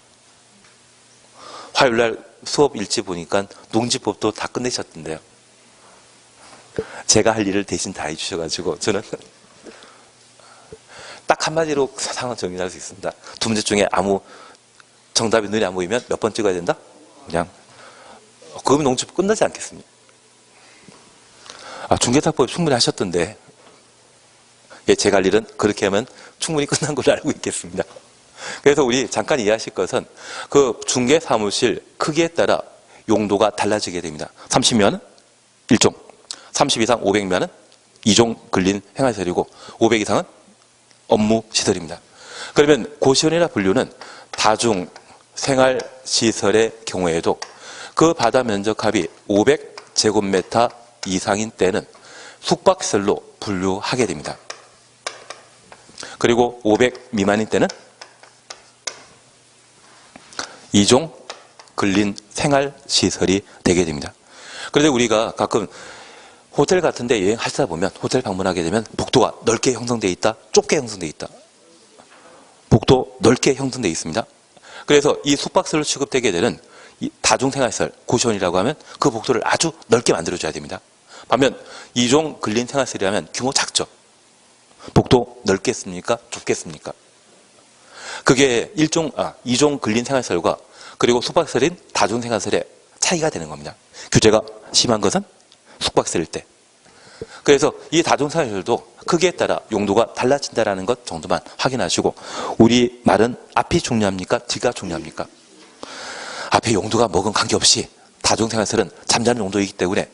화요일날 수업 일지 보니까 농지법도 다 끝내셨던데요. 제가 할 일을 대신 다 해주셔가지고 저는 딱 한마디로 상황 정리할 수 있습니다. 두 문제 중에 아무 정답이 눈에 안 보이면 몇 번 찍어야 된다? 그냥 그러면 농지법 끝나지 않겠습니까? 중개사법 충분히 하셨던데 제가 할 일은 그렇게 하면 충분히 끝난 걸로 알고 있겠습니다. 그래서 우리 잠깐 이해하실 것은 그 중개사무실 크기에 따라 용도가 달라지게 됩니다. 30면 1종, 30 이상 500면은 2종 근린 행활시설이고 500 이상은 업무시설입니다. 그러면 고시원이나 분류는 다중 생활시설의 경우에도 그 바다 면적합이 500제곱미터 이상인 때는 숙박시설로 분류하게 됩니다. 그리고 500 미만인 때는 2종 근린 생활시설이 되게 됩니다. 그런데 우리가 가끔 호텔 같은 데 여행하시다 보면 호텔 방문하게 되면 복도가 넓게 형성되어 있다, 좁게 형성되어 있다. 복도 넓게 형성되어 있습니다. 그래서 이 숙박시설로 취급되게 되는 이 다중생활시설, 고시원이라고 하면 그 복도를 아주 넓게 만들어줘야 됩니다. 반면 이종 근린생활시설이라면 규모 작죠. 복도 넓겠습니까? 좁겠습니까? 그게 이종 근린생활시설과 그리고 숙박시설인 다중생활시설의 차이가 되는 겁니다. 규제가 심한 것은 숙박시설일 때. 그래서 이 다중생활시설도 크기에 따라 용도가 달라진다는 것 정도만 확인하시고, 우리 말은 앞이 중요합니까? 뒤가 중요합니까? 앞에 용도가 뭐건 관계없이 다중생활시설은 잠자는 용도이기 때문에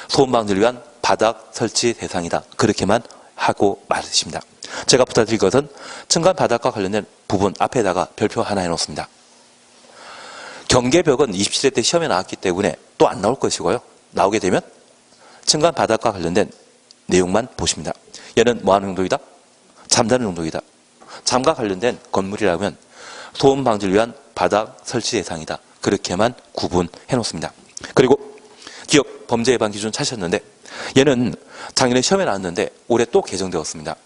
소음 방지를 위한 바닥 설치 대상이다. 그렇게만 하고 말으십니다. 제가 부탁드릴 것은 층간 바닥과 관련된 부분 앞에다가 별표 하나 해놓습니다. 경계벽은 27회 때 시험에 나왔기 때문에 또 안 나올 것이고요. 나오게 되면 층간 바닥과 관련된 내용만 보십니다. 얘는 뭐하는 용도이다? 잠자는 용도이다. 잠과 관련된 건물이라면 소음 방지를 위한 바닥 설치 대상이다. 그렇게만 구분해 놓습니다. 그리고 기업 범죄 예방 기준 찾으셨는데, 얘는 작년에 시험에 나왔는데 올해 또 개정되었습니다.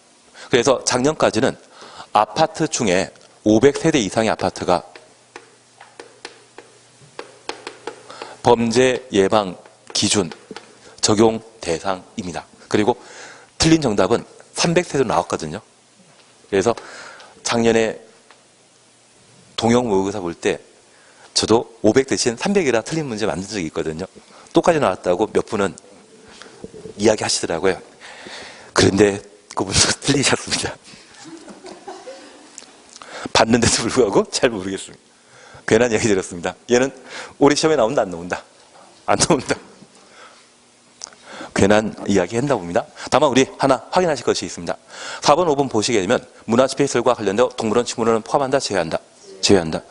그래서 작년까지는 아파트 중에 500세대 이상의 아파트가 범죄 예방 기준 적용 대상입니다. 그리고 틀린 정답은 300세대로 나왔거든요. 그래서 작년에 동영 모의고사 볼 때 저도 500 대신 300이라 틀린 문제 만든 적이 있거든요. 똑같이 나왔다고 몇 분은 이야기 하시더라고요. 그런데 그분도 틀리셨습니다. 봤는데도 불구하고 잘 모르겠습니다. 괜한 이야기 드렸습니다. 얘는 올해 시험에 나온다, 안 나온다? 안 나온다. 괜한 이야기 했나 봅니다. 다만 우리 하나 확인하실 것이 있습니다. 4번, 5번 보시게 되면 문화집회시설과 관련되어 동물원, 식물원은 포함한다, 제외한다? 제외한다.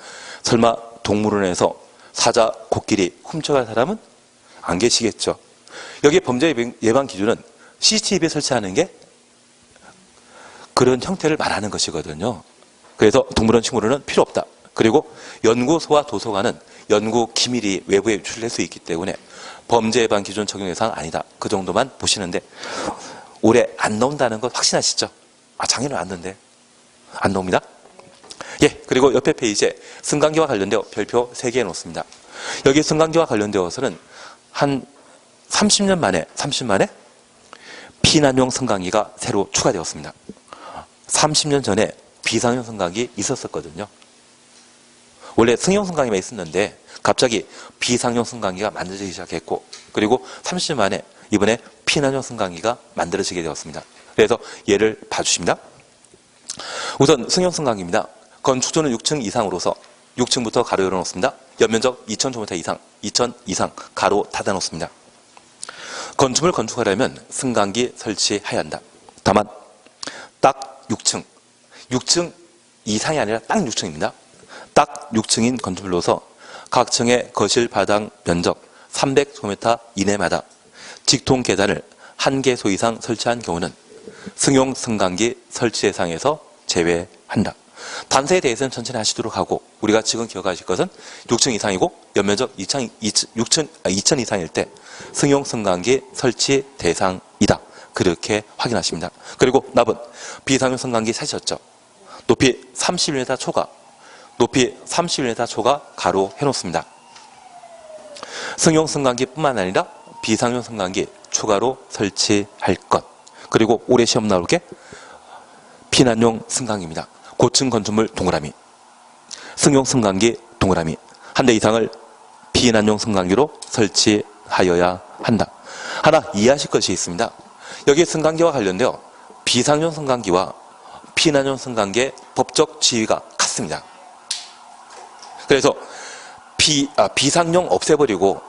설마 동물원에서 사자, 코끼리 훔쳐갈 사람은 안 계시겠죠. 여기 범죄 예방 기준은 CCTV 설치하는 게 그런 형태를 말하는 것이거든요. 그래서 동물원, 식물원은 필요 없다. 그리고 연구소와 도서관은 연구 기밀이 외부에 유출될 수 있기 때문에 범죄 예방 기준 적용 대상 아니다. 그 정도만 보시는데 올해 안 나온다는 것 확신하시죠? 작년에 나왔는데 안 나옵니다. 예, 그리고 옆에 페이지에 승강기와 관련되어 별표 3개 놓습니다. 여기 승강기와 관련되어서는 한 30년 만에 피난용 승강기가 새로 추가되었습니다. 30년 전에 비상용 승강기 있었거든요. 원래 승용 승강기만 있었는데 갑자기 비상용 승강기가 만들어지기 시작했고, 그리고 30년 만에 이번에 피난용 승강기가 만들어지게 되었습니다. 그래서 얘를 봐주십니다. 우선 승용 승강기입니다. 건축조는 6층 이상으로서 6층부터 가로 열어놓습니다. 연면적 2,000제곱미터 이상, 2,000 이상 가로 닫아놓습니다. 건축물 건축하려면 승강기 설치해야 한다. 다만 딱 6층 이상이 아니라 딱 6층입니다. 딱 6층인 건축물로서 각 층의 거실 바닥 면적 300제곱미터 이내마다 직통 계단을 1개소 이상 설치한 경우는 승용 승강기 설치 대상에서 제외한다. 단서에 대해서는 천천히 하시도록 하고, 우리가 지금 기억하실 것은 6층 이상이고 연면적 2층 이상일 때 승용 승강기 설치 대상이다. 그렇게 확인하십니다. 그리고 납은 비상용 승강기 사셨죠? 높이 31m 초가 가로 해놓습니다. 승용 승강기뿐만 아니라 비상용 승강기 추가로 설치할 것. 그리고 올해 시험 나올 게 피난용 승강기입니다. 고층 건축물 동그라미, 승용 승강기 동그라미, 한 대 이상을 피난용 승강기로 설치하여야 한다. 하나 이해하실 것이 있습니다. 여기 승강기와 관련되어 비상용 승강기와 피난용 승강기의 법적 지위가 같습니다. 그래서 비상용 없애버리고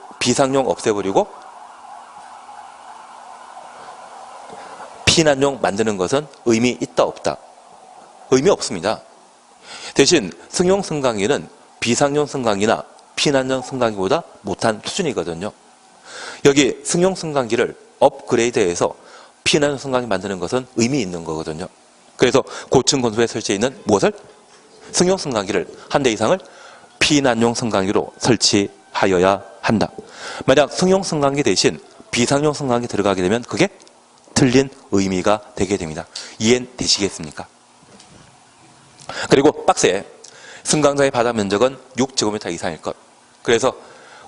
피난용 만드는 것은 의미 있다 없다? 의미 없습니다. 대신 승용 승강기는 비상용 승강기나 피난용 승강기보다 못한 수준이거든요. 여기 승용 승강기를 업그레이드해서 피난용 승강기 만드는 것은 의미 있는 거거든요. 그래서 고층 건물에 설치해 있는 무엇을? 승용 승강기를 한 대 이상을 피난용 승강기로 설치하여야 한다. 만약 승용 승강기 대신 비상용 승강기 들어가게 되면 그게 틀린 의미가 되게 됩니다. 이해되시겠습니까? 그리고 박스에 승강장의 바닥 면적은 6제곱미터 이상일 것. 그래서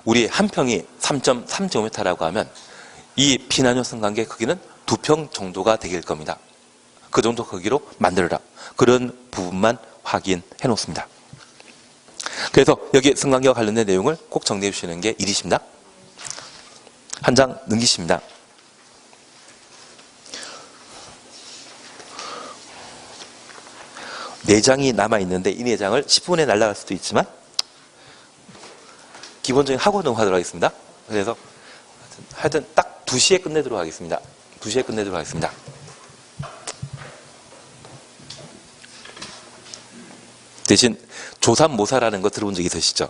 우리 한 평이 3.3제곱미터라고 하면 이 비난용 승강기의 크기는 2평 정도가 되길 겁니다. 그 정도 크기로 만들어라. 그런 부분만 확인해 놓습니다. 그래서 여기 승강기와 관련된 내용을 꼭 정리해 주시는 게 일이십니다. 한 장 넘기십니다. 내장이 남아있는데 이 내장을 10분에 날아갈 수도 있지만 기본적인 학원은 하도록 하겠습니다. 그래서 하여튼 딱 2시에 끝내도록 하겠습니다. 2시에 끝내도록 하겠습니다. 대신 조삼모사라는 거 들어본 적 있으시죠?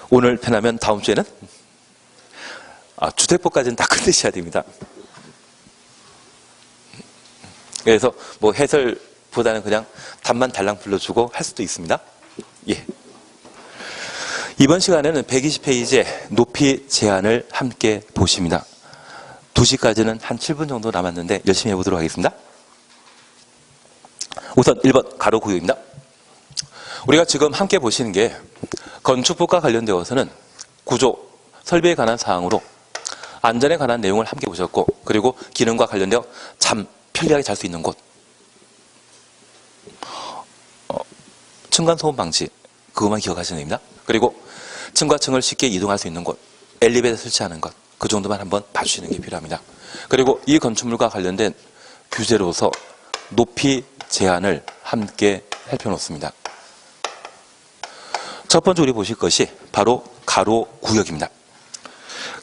오늘 편하면 다음 주에는 주택법까지는 다 끝내셔야 됩니다. 그래서 뭐 해설보다는 그냥 답만 달랑 불러주고 할 수도 있습니다. 예. 이번 시간에는 120페이지의 높이 제한을 함께 보십니다. 2시까지는 한 7분 정도 남았는데 열심히 해보도록 하겠습니다. 우선 1번 가로 구역입니다. 우리가 지금 함께 보시는 게 건축법과 관련되어서는 구조, 설비에 관한 사항으로 안전에 관한 내용을 함께 보셨고, 그리고 기능과 관련되어 참 편리하게 잘 수 있는 곳, 층간소음 방지, 그것만 기억하시면 됩니다. 그리고 층과 층을 쉽게 이동할 수 있는 곳, 엘리베이터 설치하는 것, 그 정도만 한번 봐주시는 게 필요합니다. 그리고 이 건축물과 관련된 규제로서 높이 제한을 함께 살펴놓습니다. 첫 번째 우리 보실 것이 바로 가로 구역입니다.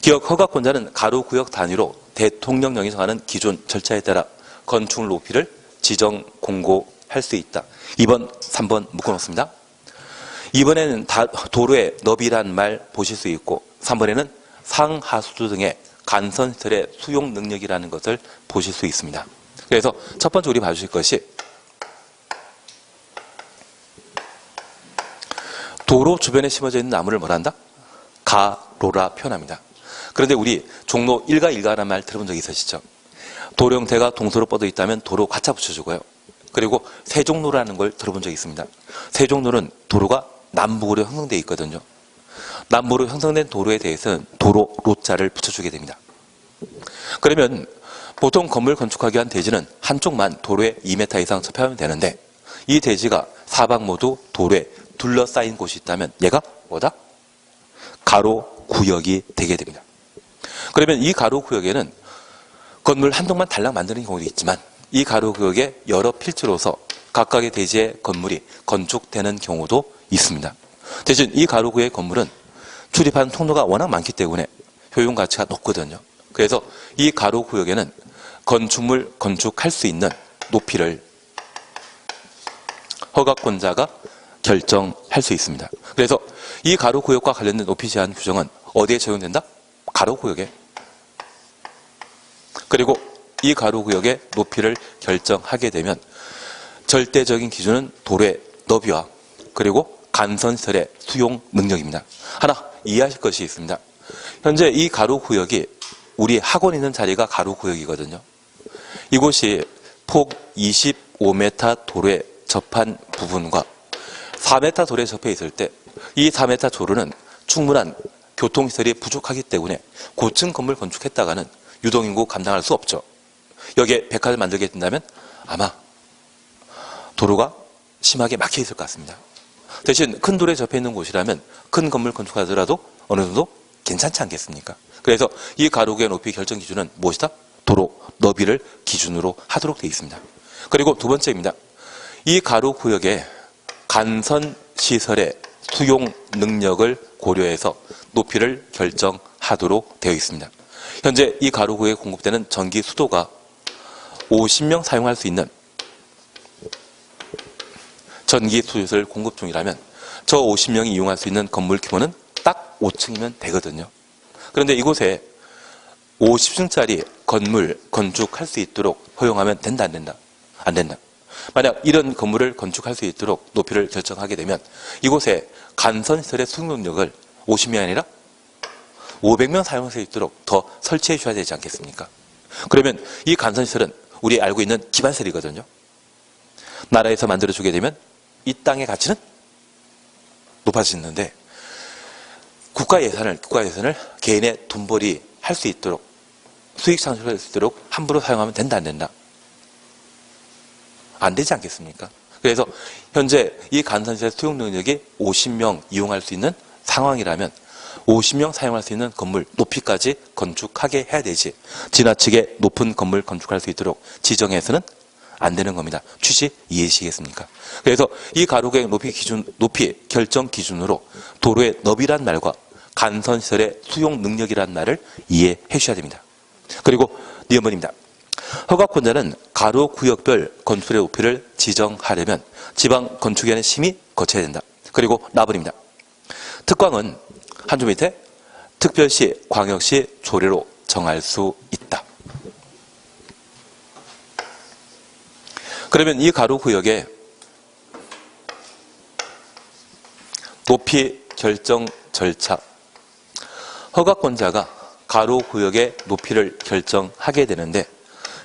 기업 허가권자는 가로 구역 단위로 대통령령이 정하는 기존 절차에 따라 건축물 높이를 지정 공고할 수 있다. 2번, 3번 묶어놓습니다. 2번에는 도로의 너비란 말 보실 수 있고, 3번에는 상하수도 등의 간선시설의 수용 능력이라는 것을 보실 수 있습니다. 그래서 첫 번째 우리 봐주실 것이 도로 주변에 심어져 있는 나무를 뭐라 한다? 가로라 표현합니다. 그런데 우리 종로 1가 1가라는 말 들어본 적 있으시죠? 도로 형태가 동서로 뻗어 있다면 도로 가짜 붙여주고요. 그리고 세종로라는 걸 들어본 적이 있습니다. 세종로는 도로가 남북으로 형성되어 있거든요. 남북으로 형성된 도로에 대해서는 도로 로자를 붙여주게 됩니다. 그러면 보통 건물 건축하기 위한 대지는 한쪽만 도로에 2m 이상 접하면 되는데, 이 대지가 사방 모두 도로에 둘러싸인 곳이 있다면 얘가 뭐다? 가로 구역이 되게 됩니다. 그러면 이 가로 구역에는 건물 한동만 달랑 만드는 경우도 있지만, 이 가로 구역의 여러 필지로서 각각의 대지의 건물이 건축되는 경우도 있습니다. 대신 이 가로 구역의 건물은 출입하는 통로가 워낙 많기 때문에 효용 가치가 높거든요. 그래서 이 가로 구역에는 건축물 건축할 수 있는 높이를 허가권자가 결정할 수 있습니다. 그래서 이 가로 구역과 관련된 높이 제한 규정은 어디에 적용된다? 가로 구역에. 그리고 이 가로 구역의 높이를 결정하게 되면 절대적인 기준은 도로의 너비와 그리고 간선시설의 수용 능력입니다. 하나 이해하실 것이 있습니다. 현재 이 가로 구역이 우리 학원 있는 자리가 가로 구역이거든요. 이곳이 폭 25m 도로에 접한 부분과 4m 도로에 접해 있을 때 이 4m 도로는 충분한 교통시설이 부족하기 때문에 고층 건물 건축했다가는 유동인구 감당할 수 없죠. 여기에 백화를 만들게 된다면 아마 도로가 심하게 막혀 있을 것 같습니다. 대신 큰 도로에 접해 있는 곳이라면 큰 건물 건축하더라도 어느 정도 괜찮지 않겠습니까? 그래서 이 가로구의 높이 결정 기준은 무엇이다? 도로 너비를 기준으로 하도록 되어 있습니다. 그리고 두 번째입니다. 이 가로 구역의 간선 시설의 수용 능력을 고려해서 높이를 결정하도록 되어 있습니다. 현재 이 가로 구역에 공급되는 전기 수도가 50명 사용할 수 있는 전기 수요를 공급 중이라면 저 50명이 이용할 수 있는 건물 규모는 딱 5층이면 되거든요. 그런데 이곳에 50층짜리 건물 건축할 수 있도록 허용하면 된다, 안 된다? 안 된다. 만약 이런 건물을 건축할 수 있도록 높이를 결정하게 되면 이곳에 간선시설의 수용 능력을 50명이 아니라 500명 사용할 수 있도록 더 설치해 줘야 되지 않겠습니까? 그러면 이 간선시설은 우리 알고 있는 기반시설이거든요. 나라에서 만들어주게 되면 이 땅의 가치는 높아지는데 국가 예산을 개인의 돈벌이 할 수 있도록 수익 창출할 수 있도록 함부로 사용하면 된다 안 된다? 안 되지 않겠습니까? 그래서 현재 이 간선시설 수용 능력이 50명 이용할 수 있는 상황이라면 50명 사용할 수 있는 건물 높이까지 건축하게 해야 되지 지나치게 높은 건물 건축할 수 있도록 지정해서는 안 되는 겁니다. 취지 이해하시겠습니까? 그래서 이 가로구역 높이 결정 기준으로 도로의 너비란 말과 간선시설의 수용 능력이란 말을 이해해 주셔야 됩니다. 그리고 니은번입니다. 허가권자는 가로구역별 건축의 높이를 지정하려면 지방건축위원회 심의 거쳐야 된다. 그리고 나번입니다. 특광은 한 줄 밑에 특별시, 광역시 조례로 정할 수 있다. 그러면 이 가로구역의 높이 결정 절차, 허가권자가 가로구역의 높이를 결정하게 되는데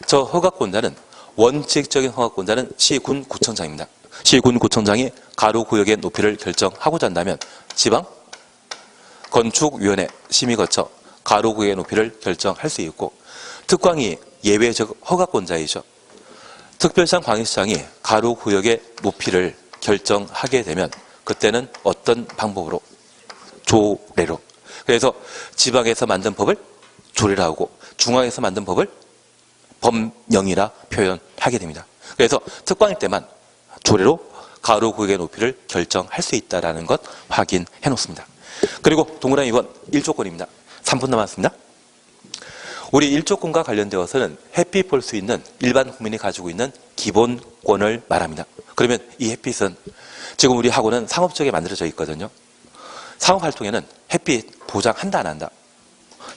저 허가권자는 원칙적인 허가권자는 시군 구청장입니다. 시군 구청장이 가로구역의 높이를 결정하고자 한다면 지방 건축위원회 심의 거쳐 가로구역의 높이를 결정할 수 있고 특광이 예외적 허가권자이죠. 특별시장 광역시장이 가로구역의 높이를 결정하게 되면 그때는 어떤 방법으로? 조례로. 그래서 지방에서 만든 법을 조례라 하고 중앙에서 만든 법을 법령이라 표현하게 됩니다. 그래서 특광일 때만 조례로 가로구역의 높이를 결정할 수 있다는 것 확인해 놓습니다. 그리고 동그라미 2번 1조건입니다. 3분 남았습니다. 우리 1조건과 관련되어서는 햇빛 볼 수 있는 일반 국민이 가지고 있는 기본권을 말합니다. 그러면 이 햇빛은 지금 우리 학원은 상업적에 만들어져 있거든요. 상업활동에는 햇빛 보장한다 안 한다?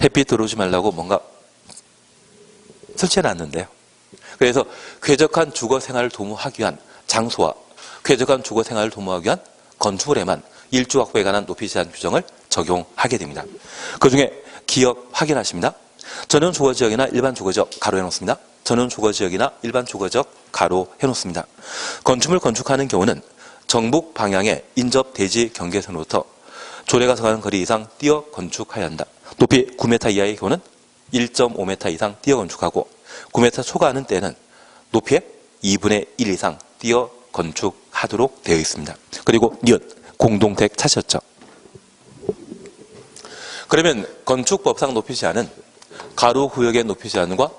햇빛 들어오지 말라고 뭔가 설치해놨는데요. 그래서 쾌적한 주거생활을 도모하기 위한 장소와 쾌적한 주거생활을 도모하기 위한 건축물에만 일조 확보에 관한 높이 제한 규정을 적용하게 됩니다. 그중에 기업 확인하십니다. 전용 주거지역이나 일반 주거지역 가로 해놓습니다. 전용 주거지역이나 일반 주거지역 가로 해놓습니다. 건축물 건축하는 경우는 정북 방향의 인접 대지 경계선으로부터 조례가 정하는 거리 이상 띄어 건축해야 한다. 높이 9m 이하의 경우는 1.5m 이상 띄어 건축하고 9m 초과하는 때는 높이의 2분의 1 이상 띄어 건축하도록 되어 있습니다. 그리고 니은 공동택 찾으셨죠? 그러면 건축법상 높이 제한은 가로구역의 높이 제한과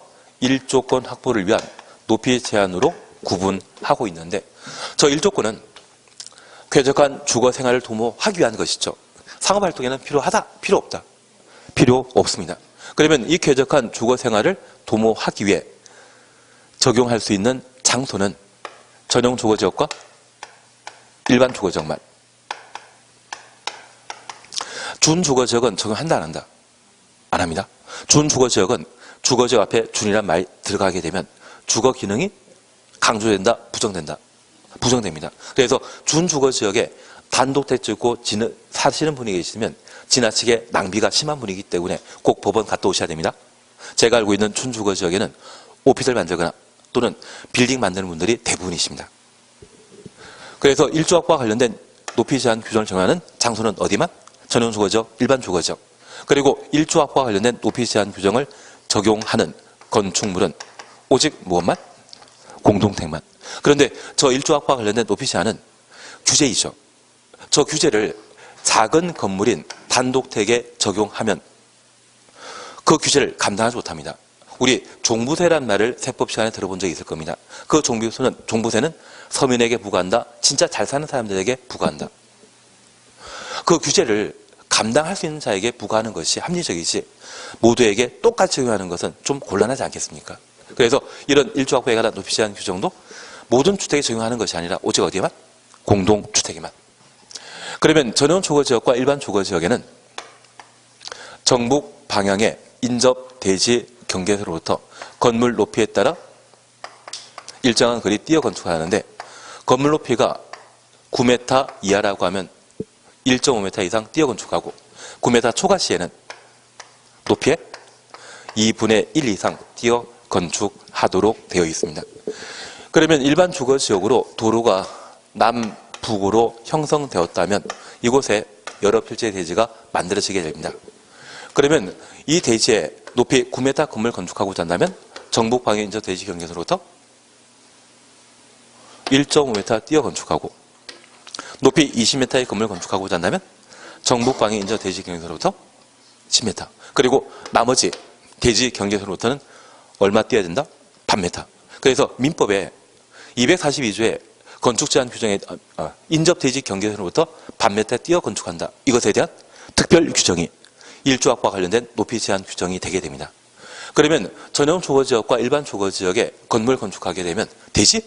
1조건 확보를 위한 높이 제한으로 구분하고 있는데 저 1조건은 쾌적한 주거생활을 도모하기 위한 것이죠. 상업활동에는 필요하다? 필요 없다? 필요 없습니다. 그러면 이 쾌적한 주거생활을 도모하기 위해 적용할 수 있는 장소는 전용 주거지역과 일반 주거지역만. 준주거지역은 적용한다 안 한다? 안 합니다. 준주거지역은 주거지역 앞에 준이란 말이 들어가게 되면 주거 기능이 강조된다? 부정된다? 부정됩니다. 그래서 준주거지역에 단독택지 있고 사시는 분이 계시면 지나치게 낭비가 심한 분이기 때문에 꼭 법원 갔다 오셔야 됩니다. 제가 알고 있는 준주거지역에는 오피스를 만들거나 또는 빌딩 만드는 분들이 대부분이십니다. 그래서 1조 확보와 관련된 높이 제한 규정을 정하는 장소는 어디만? 전용 주거지역, 일반 주거지역. 그리고 1조 확보와 관련된 높이 제한 규정을 적용하는 건축물은 오직 무엇만? 공동택만. 그런데 저 1조 확보와 관련된 높이 제한은 규제이죠. 저 규제를 작은 건물인 단독택에 적용하면 그 규제를 감당하지 못합니다. 우리 종부세란 말을 세법 시간에 들어본 적이 있을 겁니다. 그 종부세는 서민에게 부과한다. 진짜 잘 사는 사람들에게 부과한다. 그 규제를 감당할 수 있는 자에게 부과하는 것이 합리적이지 모두에게 똑같이 적용하는 것은 좀 곤란하지 않겠습니까? 그래서 이런 1조 확보에 관한 높이 제한 규정도 모든 주택에 적용하는 것이 아니라 오직 어디에만? 공동주택에만. 그러면 전용 주거지역과 일반 주거지역에는 정북 방향의 인접 대지 경계선으로부터 건물 높이에 따라 일정한 거리 띄어 건축하는데 건물 높이가 9m 이하라고 하면 1.5m 이상 띄어 건축하고 9m 초과 시에는 높이의 2분의 1 이상 띄어 건축하도록 되어 있습니다. 그러면 일반 주거지역으로 도로가 남북으로 형성되었다면 이곳에 여러 필지의 대지가 만들어지게 됩니다. 그러면 이 대지에 높이 9m 건물 건축하고자 한다면 정북 방해 인접 대지 경계선으로부터 1.5m 띄어 건축하고, 높이 20m의 건물 건축하고자 한다면 정북 방해 인접 대지 경계선으로부터 10m, 그리고 나머지 대지 경계선으로부터는 얼마 띄어야 된다? 반메타. 그래서 민법에 242조에 건축 제한 규정에 인접 대지 경계선으로부터 반메타 띄어 건축한다, 이것에 대한 특별 규정이 일조학과 관련된 높이 제한 규정이 되게 됩니다. 그러면 전용 주거지역과 일반 주거지역에 건물 건축하게 되면 대지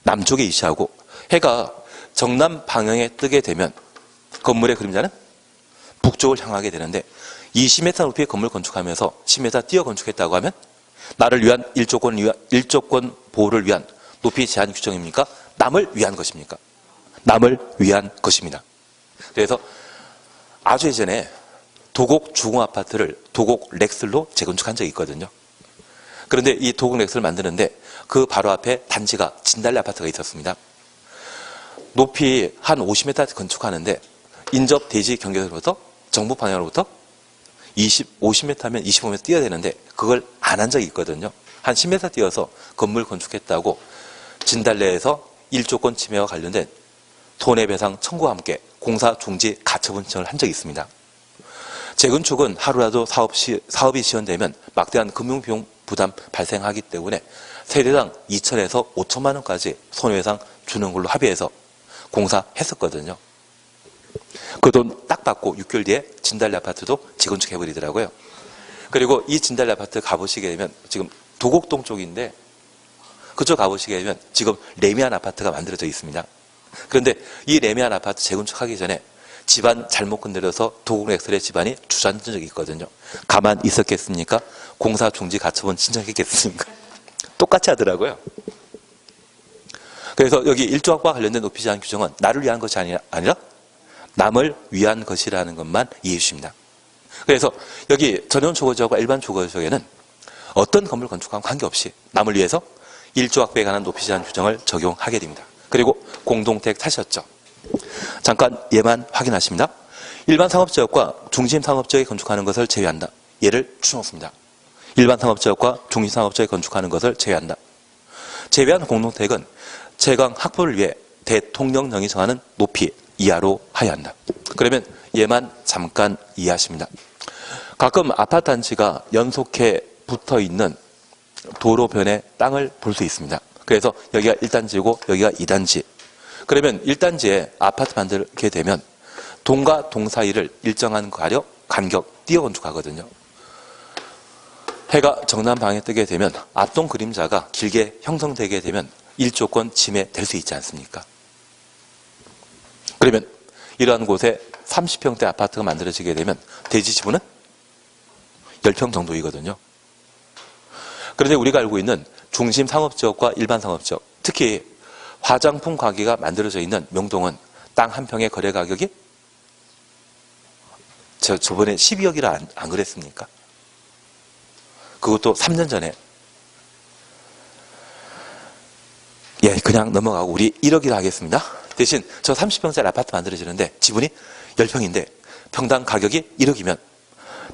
남쪽에 위치하고 해가 정남 방향에 뜨게 되면 건물의 그림자는 북쪽을 향하게 되는데, 20m 높이의 건물 건축하면서 10m 띄어 건축했다고 하면 나를 위한 일조권 보호를 위한 높이 제한 규정입니까? 남을 위한 것입니까? 남을 위한 것입니다. 그래서 아주 예전에 도곡 주공아파트를 도곡 렉슬로 재건축한 적이 있거든요. 그런데 이 도곡 렉슬을 만드는데 그 바로 앞에 단지가 진달래 아파트가 있었습니다. 높이 한 50m 건축하는데 인접 대지 경계선으로부터 정북 방향으로부터 50m면 25m 뛰어야 되는데 그걸 안 한 적이 있거든요. 한 10m 뛰어서 건물 건축했다고 진달래에서 일조권 침해와 관련된 손해배상 청구와 함께 공사 중지 가처분 신청을 한 적이 있습니다. 재건축은 하루라도 사업이 지연되면 막대한 금융비용 부담 발생하기 때문에 세대당 2천에서 5천만 원까지 손해배상 주는 걸로 합의해서 공사했었거든요. 그 돈 딱 받고 6개월 뒤에 진달래 아파트도 재건축해버리더라고요. 그리고 이 진달래 아파트 가보시게 되면 지금 도곡동 쪽인데 그쪽 가보시게 되면 지금 레미안 아파트가 만들어져 있습니다. 그런데 이 레미안 아파트 재건축하기 전에 집안 잘못 건드려서 도곡렉슬의 집안이 주저앉은 적이 있거든요. 가만 있었겠습니까? 공사 중지 가처분 신청했겠습니까? 똑같이 하더라고요. 그래서 여기 일조학과 관련된 높이 제한 규정은 나를 위한 것이 아니라 남을 위한 것이라는 것만 이해해 주십니다. 그래서 여기 전용 주거지역과 일반 주거지역에는 어떤 건물 건축하고 관계없이 남을 위해서 일조학부에 관한 높이 제한 규정을 적용하게 됩니다. 그리고 공동택 타셨죠? 잠깐 예만 확인하십니다. 일반 상업지역과 중심 상업지역에 건축하는 것을 제외한다. 예를 추놓습니다. 일반 상업지역과 중심 상업지역에 건축하는 것을 제외한다. 제외한 공동택은 채광 확보를 위해 대통령령이 정하는 높이 이하로 하여야 한다. 그러면 얘만 잠깐 이해하십니다. 가끔 아파트 단지가 연속해 붙어 있는 도로변에 땅을 볼 수 있습니다. 그래서 여기가 1단지고 여기가 2단지. 그러면 1단지에 아파트 만들게 되면 동과 동 사이를 일정한 가력, 간격 띄어 건축하거든요. 해가 정남 방에 뜨게 되면 앞동 그림자가 길게 형성되게 되면 일조권 침해될 수 있지 않습니까? 그러면 이러한 곳에 30평대 아파트가 만들어지게 되면 대지 지분은 10평 정도이거든요. 그런데 우리가 알고 있는 중심 상업지역과 일반 상업지역, 특히 화장품 가게가 만들어져 있는 명동은 땅 한 평의 거래 가격이 저번에 12억이라 안 그랬습니까? 그것도 3년 전에. 예, 그냥 넘어가고 우리 1억이라 하겠습니다. 대신 저 30평짜리 아파트 만들어지는데 지분이 10평인데 평당 가격이 1억이면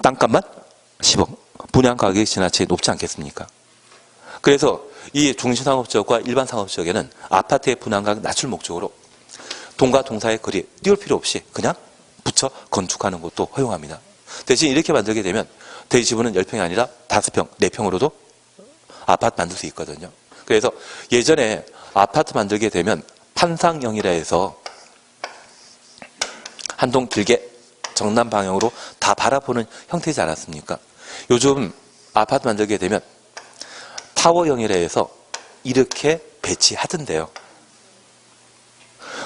땅값만 10억. 분양 가격이 지나치게 높지 않겠습니까? 그래서 이 중심상업지역과 일반 상업지역에는 아파트의 분양 가격 낮출 목적으로 동과 동 사이의 거리 띄울 필요 없이 그냥 붙여 건축하는 것도 허용합니다. 대신 이렇게 만들게 되면 대지 지분은 10평이 아니라 5평, 4평으로도 아파트 만들 수 있거든요. 그래서 예전에 아파트 만들게 되면 판상형이라 해서 한 동 길게 정남 방향으로 다 바라보는 형태이지 않았습니까? 요즘 아파트 만들게 되면 타워형이라 해서 이렇게 배치하던데요.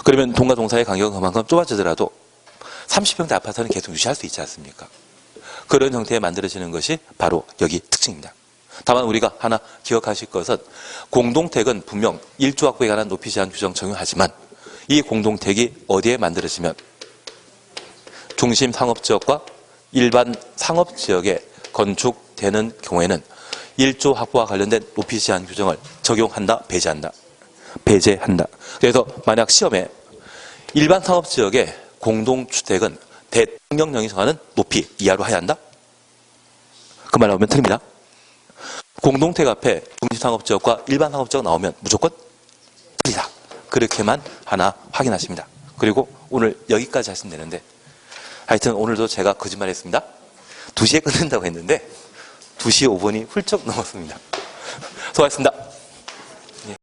그러면 동과 동 사이의 간격은 그만큼 좁아지더라도 30평대 아파트는 계속 유지할 수 있지 않습니까? 그런 형태에 만들어지는 것이 바로 여기 특징입니다. 다만 우리가 하나 기억하실 것은 공동택은 분명 일조학부에 관한 높이 제한 규정 적용하지만 이 공동택이 어디에 만들어지면 중심 상업지역과 일반 상업지역에 건축되는 경우에는 1조 확보와 관련된 높이 제한 규정을 적용한다, 배제한다. 그래서 만약 시험에 일반 상업지역의 공동주택은 대통령령이 정하는 높이 이하로 해야 한다? 그 말 나오면 틀립니다. 공동택 앞에 중심상업지역과 일반 상업지역 나오면 무조건 틀리다. 그렇게만 하나 확인하십니다. 그리고 오늘 여기까지 하시면 되는데, 하여튼 오늘도 제가 거짓말했습니다. 2시에 끝낸다고 했는데 2시 5분이 훌쩍 넘었습니다. 수고하셨습니다.